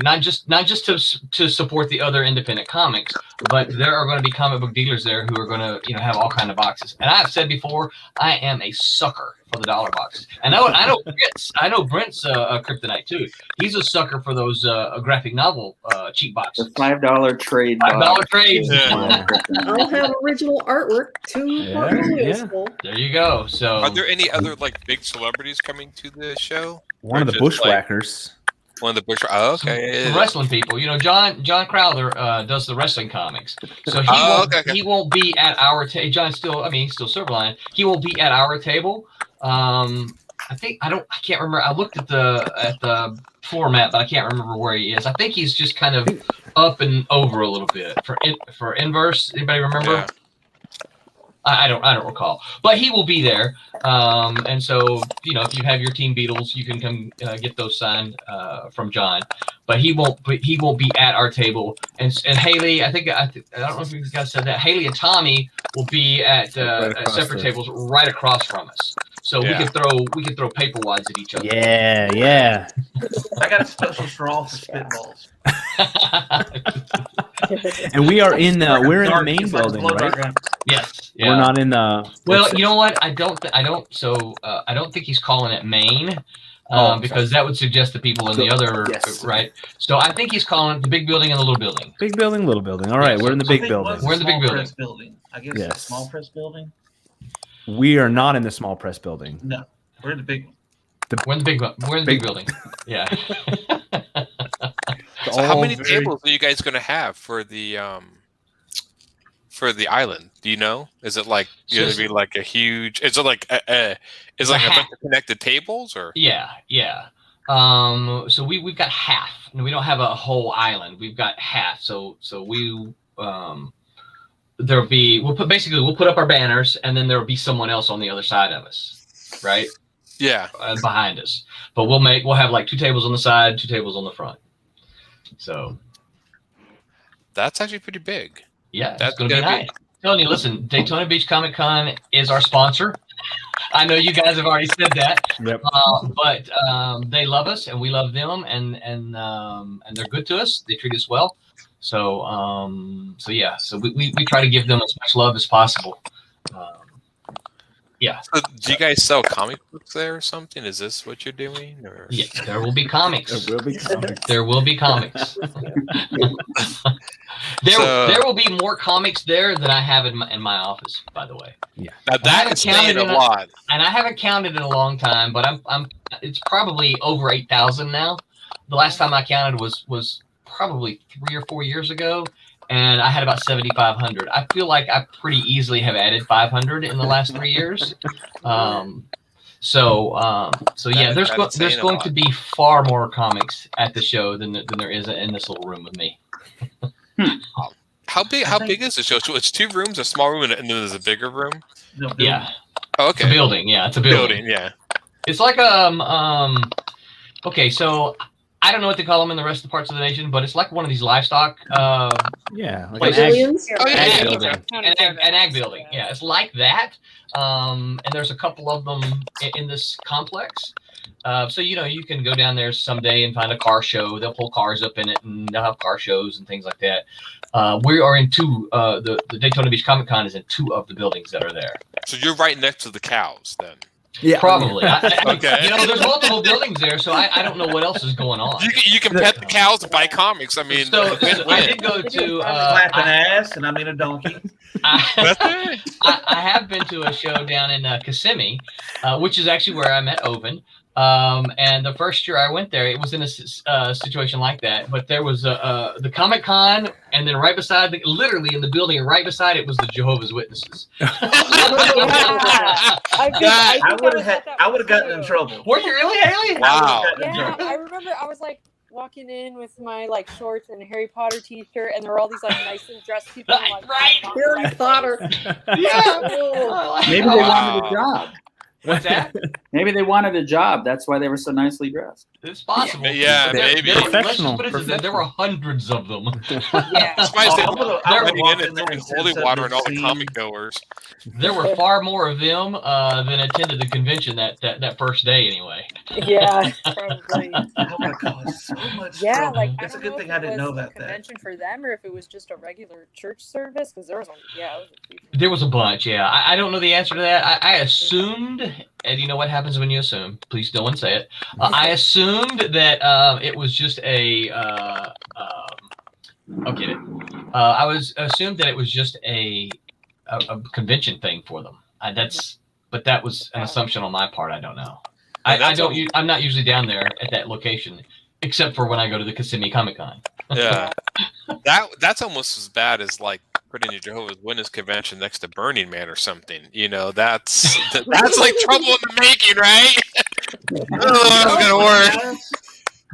not just to support the other independent comics, but there are going to be comic book dealers there who are going to have all kind of boxes. And I've said before, I am a sucker for the dollar boxes. And I know Brent's kryptonite too. He's a sucker for those graphic novel cheap boxes. The $5 trade. $5 trades. Yeah. I'll have original artwork. Two portfolios full. There you go. So Are there any other big celebrities coming to the show? One of the Just, bushwhackers. One of the bush. Oh, okay. some wrestling people. John Crowther does the wrestling comics, so he won't be at our table. John's he's still Silverline. He won't be at our table. I can't remember. I looked at the format, but I can't remember where he is. I think he's just kind of up and over a little bit for Inverse. Anybody remember? Yeah. I don't recall, but he will be there. And so, if you have your Team Beatles, you can come get those signed from John. But he won't be at our table. And Haley, I don't know if you guys said that. Haley and Tommy will be at separate tables right across from us. So we could throw paper wads at each other. Yeah. I got a special straw for spitballs. And we are in we're in the Dark, main it's like building, blow right? dark gun. Yes. Yeah. We're not in the. Well, you know what? I don't think he's calling it Maine. Because that would suggest the people in the other, yes. Right? So I think he's calling it the big building and the little building. Big building, little building. All right, Yeah, we're in the I big think building. what's We're in the big small building. press building. I guess Yes. it's a small press building. We are not in the small press building. No, we're in the big one. We're in the big building. Yeah. So how many tables are you guys going to have for the island? Do you know? Is it like going to be like a huge? Is it like a bunch of connected tables or? Yeah. So we've got half. We don't have a whole island. We've got half. So we we'll put up our banners, and then there will be someone else on the other side of us, right? Yeah. Behind us. But we'll have like 2 tables on the side, 2 tables on the front. So That's actually pretty big. yeah, That's it's going to be gonna be- nice. Telling you, listen, Daytona Beach Comic Con is our sponsor. I know you guys have already said that. Yep. But they love us and we love them, and they're good to us. They treat us well. So we try to give them as much love as possible. Yeah. So do you guys sell comic books there or something? Is this what you're doing? Or? Yeah, there will be comics. There will be comics. There will be comics. There will be more comics there than I have in my office, by the way. Yeah. Now that is saying a lot. And I haven't counted in a long time, but it's probably over 8,000 now. The last time I counted was probably 3 or 4 years ago, and I had about 7,500. I feel like I pretty easily have added 500 in the last 3 years. So yeah, there's going to be far more comics at the show than there is in this little room with me. How big is the show? So it's 2 rooms, a small room, and then there's a bigger room. No, Yeah, Oh, it's a okay. building. Yeah, it's a building. Yeah. It's like okay, so I don't know what they call them in the rest of the parts of the nation, but it's like one of these livestock Yeah, like Places. an ag, Pavilions? Oh, yeah, ag yeah, building. okay. An ag building. Yeah, it's like that. And there's a couple of them in this complex. So you can go down there someday and find a car show. They'll pull cars up in it, and they'll have car shows and things like that. We are in 2. The Daytona Beach Comic Con is in 2 of the buildings that are there. So you're right next to the cows then. yeah, Probably. Okay. There's multiple buildings there, so I don't know what else is going on. You can pet the cows and buy comics. I mean, So I win-win. did go to. Clapping ass, and I mean a donkey. That's it. I have been to a show down in Kissimmee, which is actually where I met Oven. And the first year I went there, it was in a situation like that. But there was the Comic Con, and then right beside, literally in the building, right beside it was the Jehovah's Witnesses. I would have gotten in trouble. Were you really, Haley? Wow. Yeah, I remember I was like walking in with my like shorts and a Harry Potter t-shirt, and there were all these like nicely dressed people. Like, Right. Harry Potter. Yeah. Maybe they wanted a job. What's that? Maybe they wanted a job. That's why they were so nicely dressed. It's possible. Yeah, maybe. Let's just Professional. put it this way, there were hundreds of them. Yeah. That's why I I would've letting walked in in there and throwing and said holy something water and all the obscene. comic goers. There were far more of them than attended the convention that first day, anyway. Yeah, probably. Oh my god, so much Yeah, trouble. like It's I a don't good know thing if I it didn't know was a about that. convention for them or if it was just a regular church service because there was a huge There was a bunch, yeah. I don't know the answer to that. I assumed, and you know what happens when you assume. Please no one say it. I assumed that it was just a. I'll get it. I was assumed that it was just a convention thing for them. But that was an assumption on my part. I don't know. I'm not usually down there at that location, except for when I go to the Kissimmee Comic Con. Yeah. That's almost as bad as like putting a Jehovah's Witness convention next to Burning Man or something. That's like trouble in the making, right? I don't know how it's gonna work.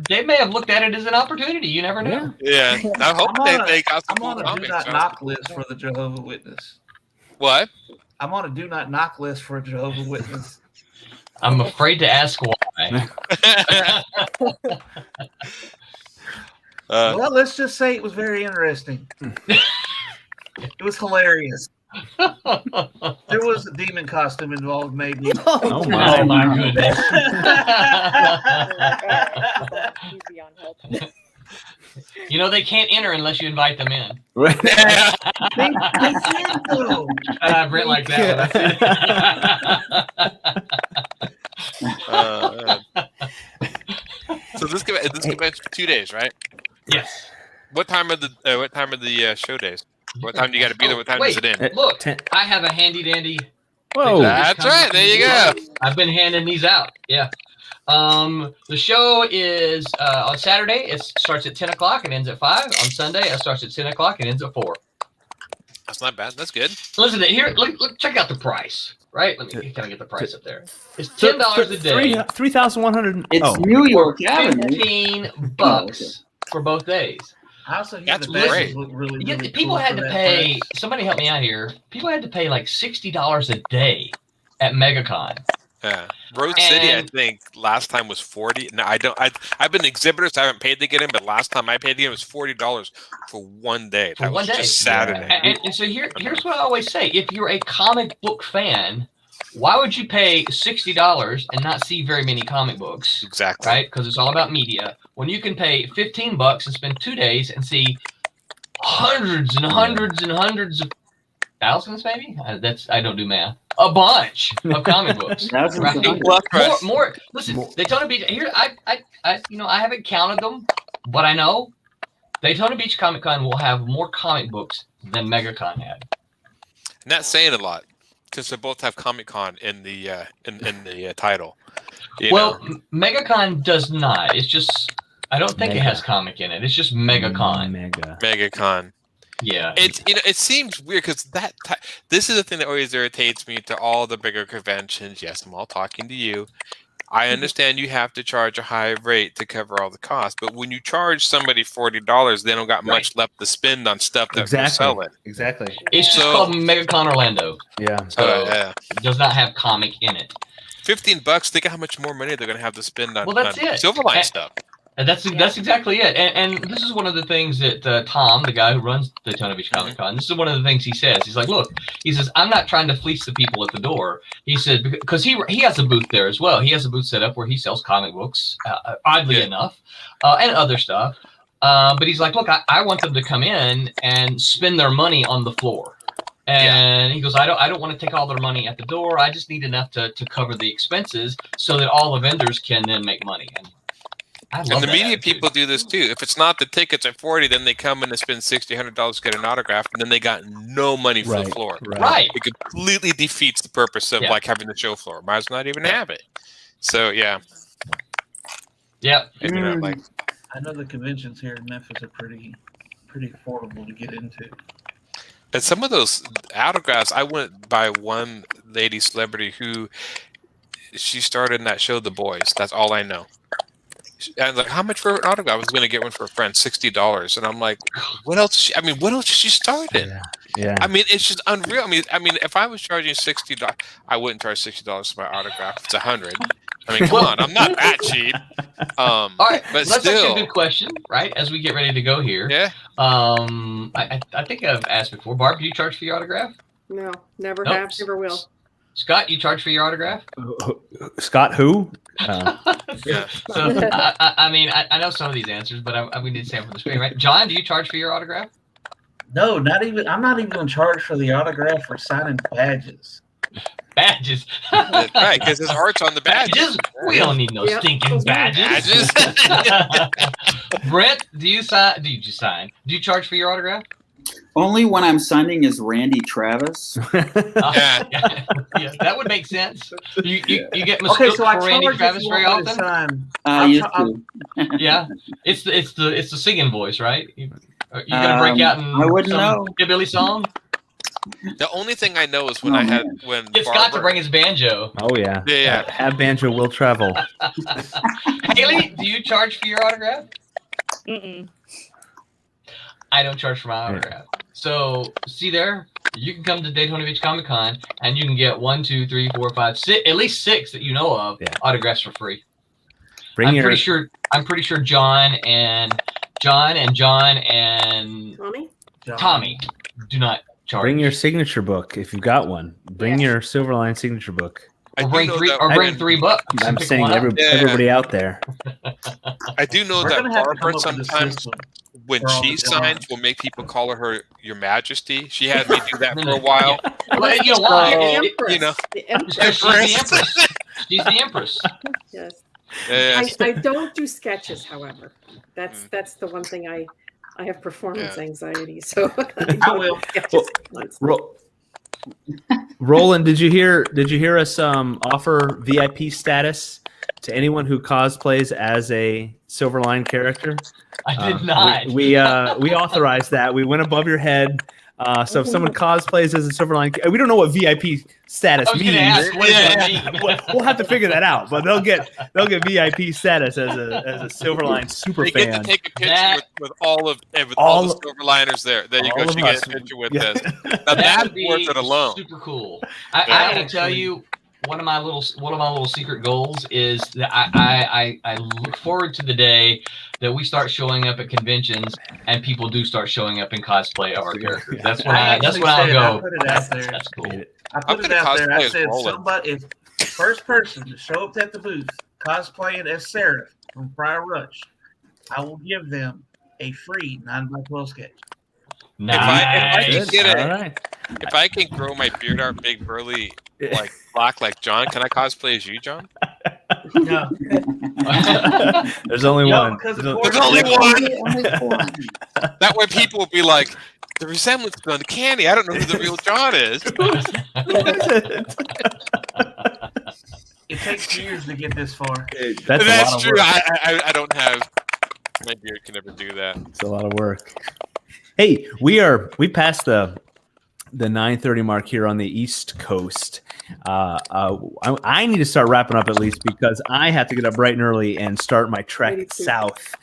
They may have looked at it as an opportunity. You never know. Yeah. I hope they got some I'm cool on a do comics. not huh? knock list for the Jehovah's Witness. What? I'm on a do not knock list for a Jehovah's Witness. I'm afraid to ask why. Well, let's just say it was very interesting. It was hilarious. There was a demon costume involved, maybe. Oh my! Oh my goodness. He's beyond help. They can't enter unless you invite them in. They did, though. Brent like that one. So this convention 2 days, right? Yes. What time are the show days? What time do you got to be there? What time Wait, is it in? Look, 10. I have a handy dandy. Whoa! That's right. There you go. I've been handing these out. Yeah. The show is on Saturday. It starts at 10 o'clock and ends at 5. On Sunday, it starts at 10 o'clock and ends at 4. That's not bad. That's good. Listen, here, look, check out the price. Right? Let me kind of get the price up there. It's $10 a day. 3,100. It's New York Avenue. $15 for both days. I also hear That's the badges great. look really, Yeah, really people cool had for to that pay. price. Somebody help me out here. People had to pay like $60 a day at MegaCon. Yeah. Road City, I And- think last time was 40. No, I don't. I've been exhibitors. I haven't paid to get in, but last time I paid to get in was $40 for 1 day. For That one was day. just Saturday. And so here's what I always say: if you're a comic book fan, why would you pay $60 and not see very many comic books? Exactly. Right? Because it's all about media. When you can pay $15 and spend 2 days and see hundreds and hundreds and hundreds of thousands, maybe. I don't do math. A bunch of comic books. Thousands Right? of hundreds. More. Listen, Daytona Beach. Here, I haven't counted them, but I know Daytona Beach Comic Con will have more comic books than MegaCon had. Not saying a lot because they both have Comic Con in the title. You Well, know? MegaCon does not. It's just I don't think it Mega. has comic in it. It's just MegaCon. Mega. MegaCon. Yeah. It's it seems weird because this is the thing that always irritates me to all the bigger conventions. Yes, I'm all talking to you. I understand you have to charge a high rate to cover all the costs, but when you charge somebody $40, they don't got much left to spend on stuff that they're selling. Exactly. It's just So- called MegaCon Orlando. Yeah. So yeah. it does not have comic in it. $15. Think of how much more money they're going to have to spend on, Well, that's on it. Silverline stuff. And that's exactly it. And this is one of the things that Tom, the guy who runs Daytona Beach Comic Con, this is one of the things he says. He's like, look, he says, I'm not trying to fleece the people at the door. He said, because he has a booth there as well. He has a booth set up where he sells comic books, oddly enough, and other stuff. But he's like, look, I want them to come in and spend their money on the floor. And he goes, I don't want to take all their money at the door. I just need enough to cover the expenses so that all the vendors can then make money. And I love And the that media attitude. people do this too. If it's not the tickets at $40, then they come in and spend $60, $100 to get an autograph, and then they got no money for the floor. Right. It completely defeats the purpose of like having the show floor. Might as well not even have it. So yeah. Yeah. And, you know, like I know the conventions here in Memphis are pretty affordable to get into. and some of those autographs, I went by one lady celebrity who she started in that show, The Boys. That's all I know. And I was like, how much for an autograph? I was going to get one for a friend, $60. And I'm like, what else? What else did she start in? Yeah. I mean, it's just unreal. I mean, if I was charging $60, I wouldn't charge $60 for my autograph. It's $100. I mean, come on, I'm not that cheap. All right, but that's still, actually a good question, right? As we get ready to go here. Yeah. I think I've asked before. Barb, do you charge for your autograph? No, never Nope. have, never will. Scott, you charge for your autograph? Scott, who? Yeah. So I mean, I know some of these answers, but we need to say them from the screen, right? John, do you charge for your autograph? No, not even. I'm not even in charge for the autograph or signing badges. Badges. right, because his heart's on the badges. We don't need no Yep. stinking badges. Brent, do you sign? Do you charge for your autograph? Only when I'm signing as Randy Travis. Yeah. Yeah, that would make sense. You get mistook Okay, so I for Randy charge Travis if you very want me to often. sign. I used to. Yeah, it's the singing voice, right? You gonna break out in I wouldn't some know. hillbilly song? The only thing I know is when when Get Scott to Barbara- bring his banjo. Oh yeah. Yeah. Have banjo will travel. Haley, do you charge for your autograph? Mm-mm. I don't charge for my autograph. So see there, you can come to Daytona Beach Comic Con and you can get 1, 2, 3, 4, 5, 6, at least 6 that you know of autographs for free. I'm pretty sure John and Tommy do not charge. Bring your signature book if you've got one. Bring your Silverline signature book. Or bring $3 I'm Pick saying one up. everybody out there. I do know We're that gonna have to Barbara come up with a sometimes system when for all she the signs will make people call her Your Majesty. She had me do that for a while. Well, you know why? You know, The Empress. Because she's the Empress. She's the Empress. Yes. yeah, I don't do sketches, however. That's the one thing I have performance anxiety, so I will. Roland, did you hear us offer VIP status to anyone who cosplays as a Silverline character? I did not. We authorized that. We went above your head. So if someone cosplays as a Silverline, we don't know what VIP status I was means. gonna ask, what does that mean? We'll have to figure that out. But they'll get VIP status as a Silverline super they fan. get to take a picture That- with all the Silverliners there. There you all go. of She gets us. a picture with Yeah. this. Now that would be worth it alone. super cool. I will tell you, one of my little secret goals is that I look forward to the day that we start showing up at conventions and people do start showing up in cosplay of our characters. That's when I'll I go. put it out there. That's cool. I I'm put it gonna out there. cosplay I as said Roland. somebody, if first person to show up at the booth cosplaying as Sarah from Friar Rush, I will give them a free 9x12 sketch. Nice. If I can grow my beard out big, burly, like black, like John, can I cosplay as you, John? No. There's only No, one. because There's of There's only one. That way, people will be like, the resemblance is uncanny. I don't know who the real John is. It takes years to get this far. That's a lot of true. work. I don't have. My beard can never do that. It's a lot of work. Hey, we passed the 9:30 mark here on the East Coast. I need to start wrapping up at least because I have to get up bright and early and start my Me trek too. south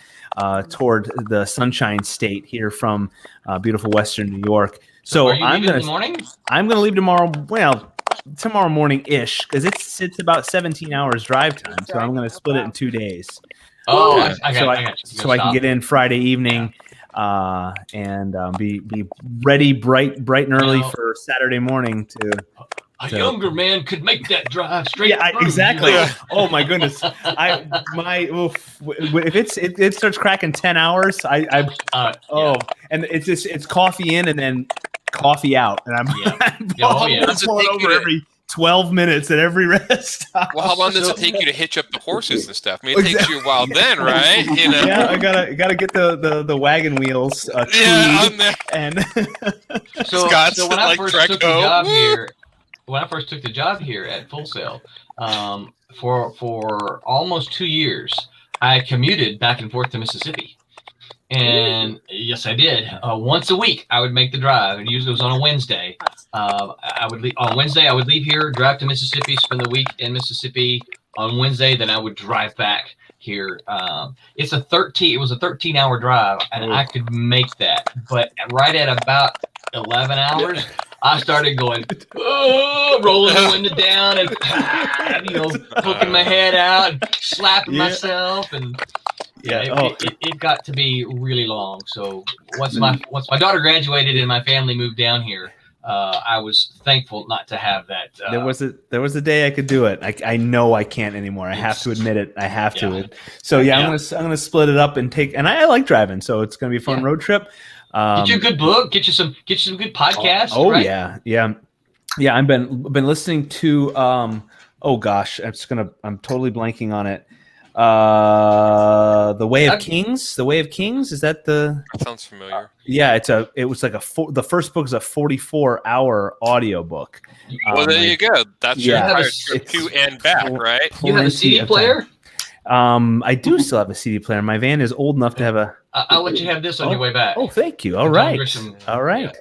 toward the Sunshine State here from beautiful Western New York. So Are you I'm leaving in gonna the morning? I'm gonna leave tomorrow. Well, tomorrow morning ish because it's about 17 hours drive time. So I'm gonna split it in 2 days. Oh, Yeah. I so got you. so I can get in Friday evening and be ready bright and early Now- for Saturday morning to. A younger man could make that drive straight. Yeah, through, exactly. you know? Oh my goodness! If it starts cracking 10 hours, and it's coffee in and then coffee out, and I'm Yeah. Oh, yeah. Does it pulling take you over to- every 12 minutes at every rest stop. Well, how long does it take you to hitch up the horses and stuff? I mean, it takes you a while then, right? You know? Yeah, I gotta get the wagon wheels Yeah, tweed, on there. and Scott's So when I like first took the Treco. job Woo! here, at Full Sail, for almost 2 years, I commuted back and forth to Mississippi. And yes, I did. Once a week, I would make the drive. It usually was on a Wednesday. I would leave on Wednesday. I would leave here, drive to Mississippi, spend the week in Mississippi. On Wednesday, then I would drive back here. It was a 13-hour drive, and I could make that. But right at about 11 hours, I started going, rolling the window down and poking my head out, and slapping Yeah. myself, and yeah. it got to be really long. So once my daughter graduated and my family moved down here, I was thankful not to have that. There was a day I could do it. I know I can't anymore. I have to admit it. I have to. So yeah, I'm gonna split it up and take. And I like driving, so it's gonna be a fun road trip. Get you a good book. Get you some good podcasts. Oh right? yeah. I've been listening to. Oh gosh, I'm totally blanking on it. The Way of Kings. The Way of Kings. Is that the? That sounds familiar. Yeah, it was like the first book is a 44-hour audio book. Well, there you go. That's your yeah, entire it's- trip to and back, right? You have a CD player? I do still have a CD player. My van is old enough to have a. I'll let you have this on your way back. Oh, thank you. All John right. Grisham. All right.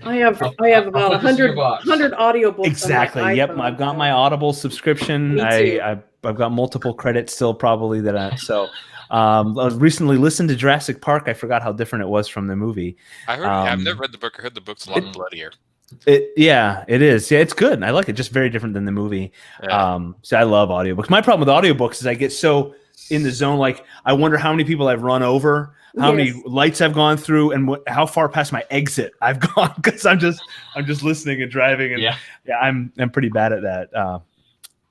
I have I'll about put this in your 100 box. audiobooks. Exactly. On my Yep. iPhone. I've got my Audible subscription. Me too. I've got multiple credits still, probably I recently listened to Jurassic Park. I forgot how different it was from the movie. I heard. I've never read the book. I heard the book's a lot bloodier. It is. Yeah, it's good. I like it. Just very different than the movie. Yeah. So I love audiobooks. My problem with audiobooks is I get so in the zone. Like I wonder how many people I've run over, how many lights I've gone through, and how far past my exit I've gone because I'm just listening and driving. And I'm pretty bad at that.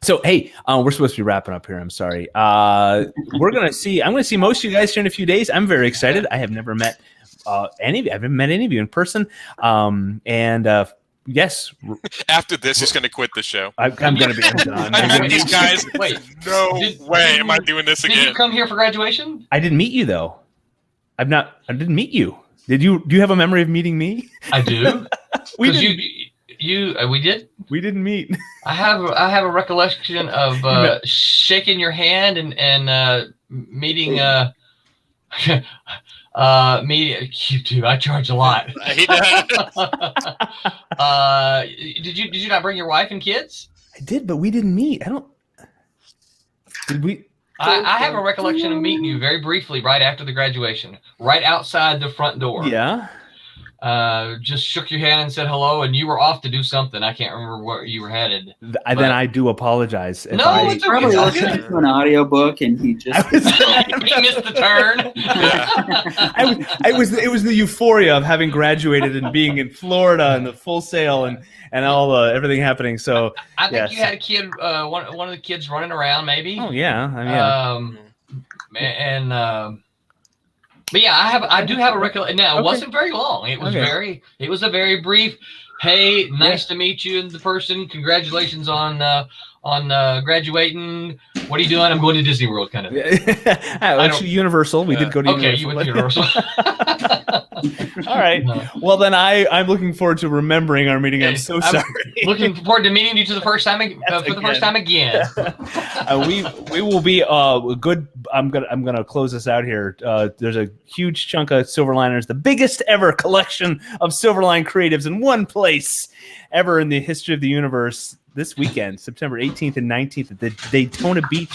So hey, we're supposed to be wrapping up here. I'm sorry. I'm gonna see most of you guys here in a few days. I'm very excited. I have never met any of you. I haven't met any of you in person. Yes, After this, he's going to quit the show. I'm gonna be done. These guys. Wait, No Did- way am I doing this Did you again. come here for graduation? I didn't meet you though. I didn't meet you. Did you? Do you have a memory of meeting me? I do. We Because didn't. we did. We didn't meet. I have a recollection of met- shaking your hand and meeting me. You do. I charge a lot. He does. Did you not bring your wife and kids? I did, but we didn't meet. I don't. Did we? I have a recollection of meeting you very briefly right after the graduation, right outside the front door. Yeah. Just shook your hand and said hello, and you were off to do something. I can't remember where you were headed. Then I do apologize. If No, I, it's okay. Probably It's all listening good. to an audiobook and he just I was- He missed the turn. it was the euphoria of having graduated and being in Florida and the Full Sail and all the everything happening. So I think Yes. you had a kid, one of the kids running around, maybe. yeah, But yeah, I do have a recollection. Now it Okay. wasn't very long. It was Okay. it was a very brief. Hey, nice to meet you in person. Congratulations on graduating. What are you doing? I'm going to Disney World, kind of. Actually, Universal. We did go to okay, Universal. you went to Universal. All right. Well, then I'm looking forward to remembering our meeting. I'm so sorry. Looking forward to meeting you for the first time again. We will be good. I'm gonna close this out here. There's a huge chunk of Silverliners, the biggest ever collection of Silverline creatives in one place ever in the history of the universe. This weekend, September 18th and 19th at the Daytona Beach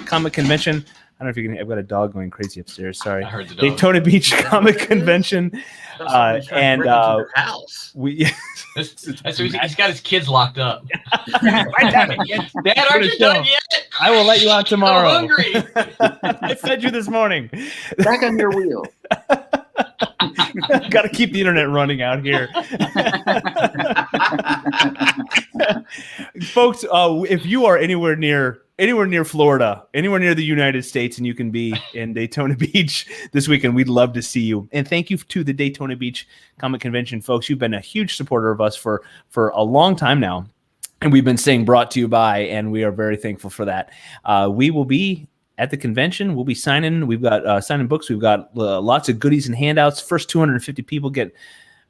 Comic Convention. I don't know if you can. I've got a dog going crazy upstairs. Sorry. I heard the dog. Daytona Beach Comic Convention, and house. we. That's he's got his kids locked up. Dad, aren't you done yet? I will let you out tomorrow. I'm hungry. I fed you this morning. Back on your wheel. Got to keep the internet running out here. Folks, if you are anywhere near Florida, anywhere near the United States, and you can be in Daytona Beach this weekend, we'd love to see you. And thank you to the Daytona Beach Comic Convention folks. You've been a huge supporter of us for a long time now, and we've been saying brought to you by, and we are very thankful for that. We will be at the convention. We'll be signing. We've got signing books. We've got lots of goodies and handouts. First 250 people get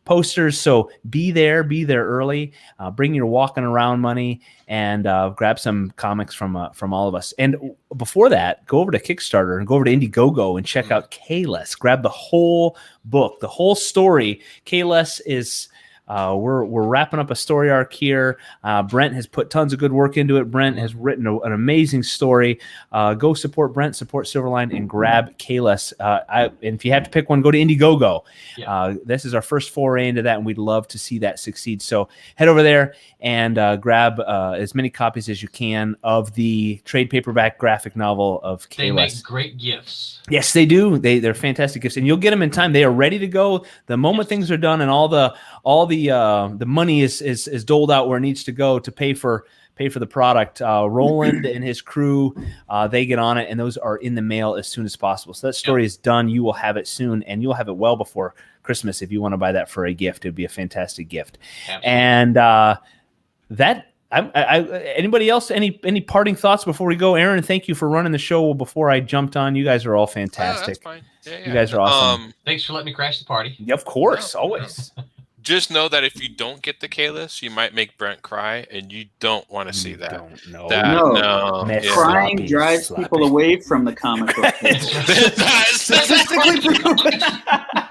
posters. So be there early. Bring your walking around money and grab some comics from all of us. And before that, go over to Kickstarter and go over to Indiegogo and check out Kayless. Grab the whole book, the whole story. Kayless is. We're wrapping up a story arc here. Brent has put tons of good work into it. Brent has written an amazing story. Go support Brent, support Silverline, and grab Kayless. And if you have to pick one, go to Indiegogo. Yeah. This is our first foray into that, and we'd love to see that succeed. So head over there and grab as many copies as you can of the trade paperback graphic novel of Kayless. They make great gifts. Yes, they do. They're fantastic gifts, and you'll get them in time. They are ready to go the moment things are done, and all the money is doled out where it needs to go to pay for the product. Roland and his crew, they get on it, and those are in the mail as soon as possible. So that story is done. You will have it soon, and you'll have it well before Christmas if you want to buy that for a gift. It'd be a fantastic gift. Absolutely. And anybody else, any parting thoughts before we go? Aaron, thank you for running the show before I jumped on. You guys are all fantastic. That's fine. Yeah. You guys are awesome. Thanks for letting me crash the party. Of course, always. Just know that if you don't get the Kayless, you might make Brent cry, and you don't want to see that. No. Crying drives people away from the comic book.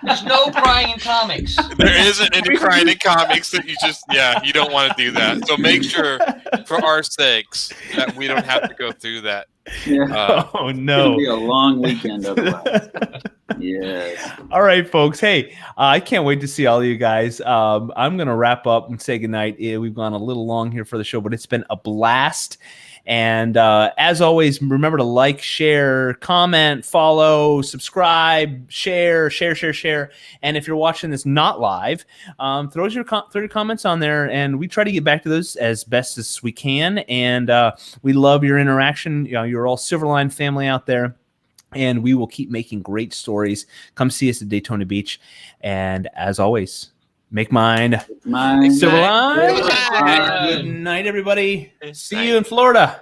There's no crying in comics. There isn't any crying in comics that you don't want to do that. So make sure, for our sakes, that we don't have to go through that. Yeah. Oh no! It'll be a long weekend otherwise. Yes. All right, folks. Hey, I can't wait to see all of you guys. I'm gonna wrap up and say goodnight. We've gone a little long here for the show, but it's been a blast. And as always, remember to like, share, comment, follow, subscribe, share. And if you're watching this not live, throw your comments on there, and we try to get back to those as best as we can. And we love your interaction. You're all Silverline family out there. And we will keep making great stories. Come see us at Daytona Beach. And as always, make mine Silverline. Good night, everybody. See you in Florida.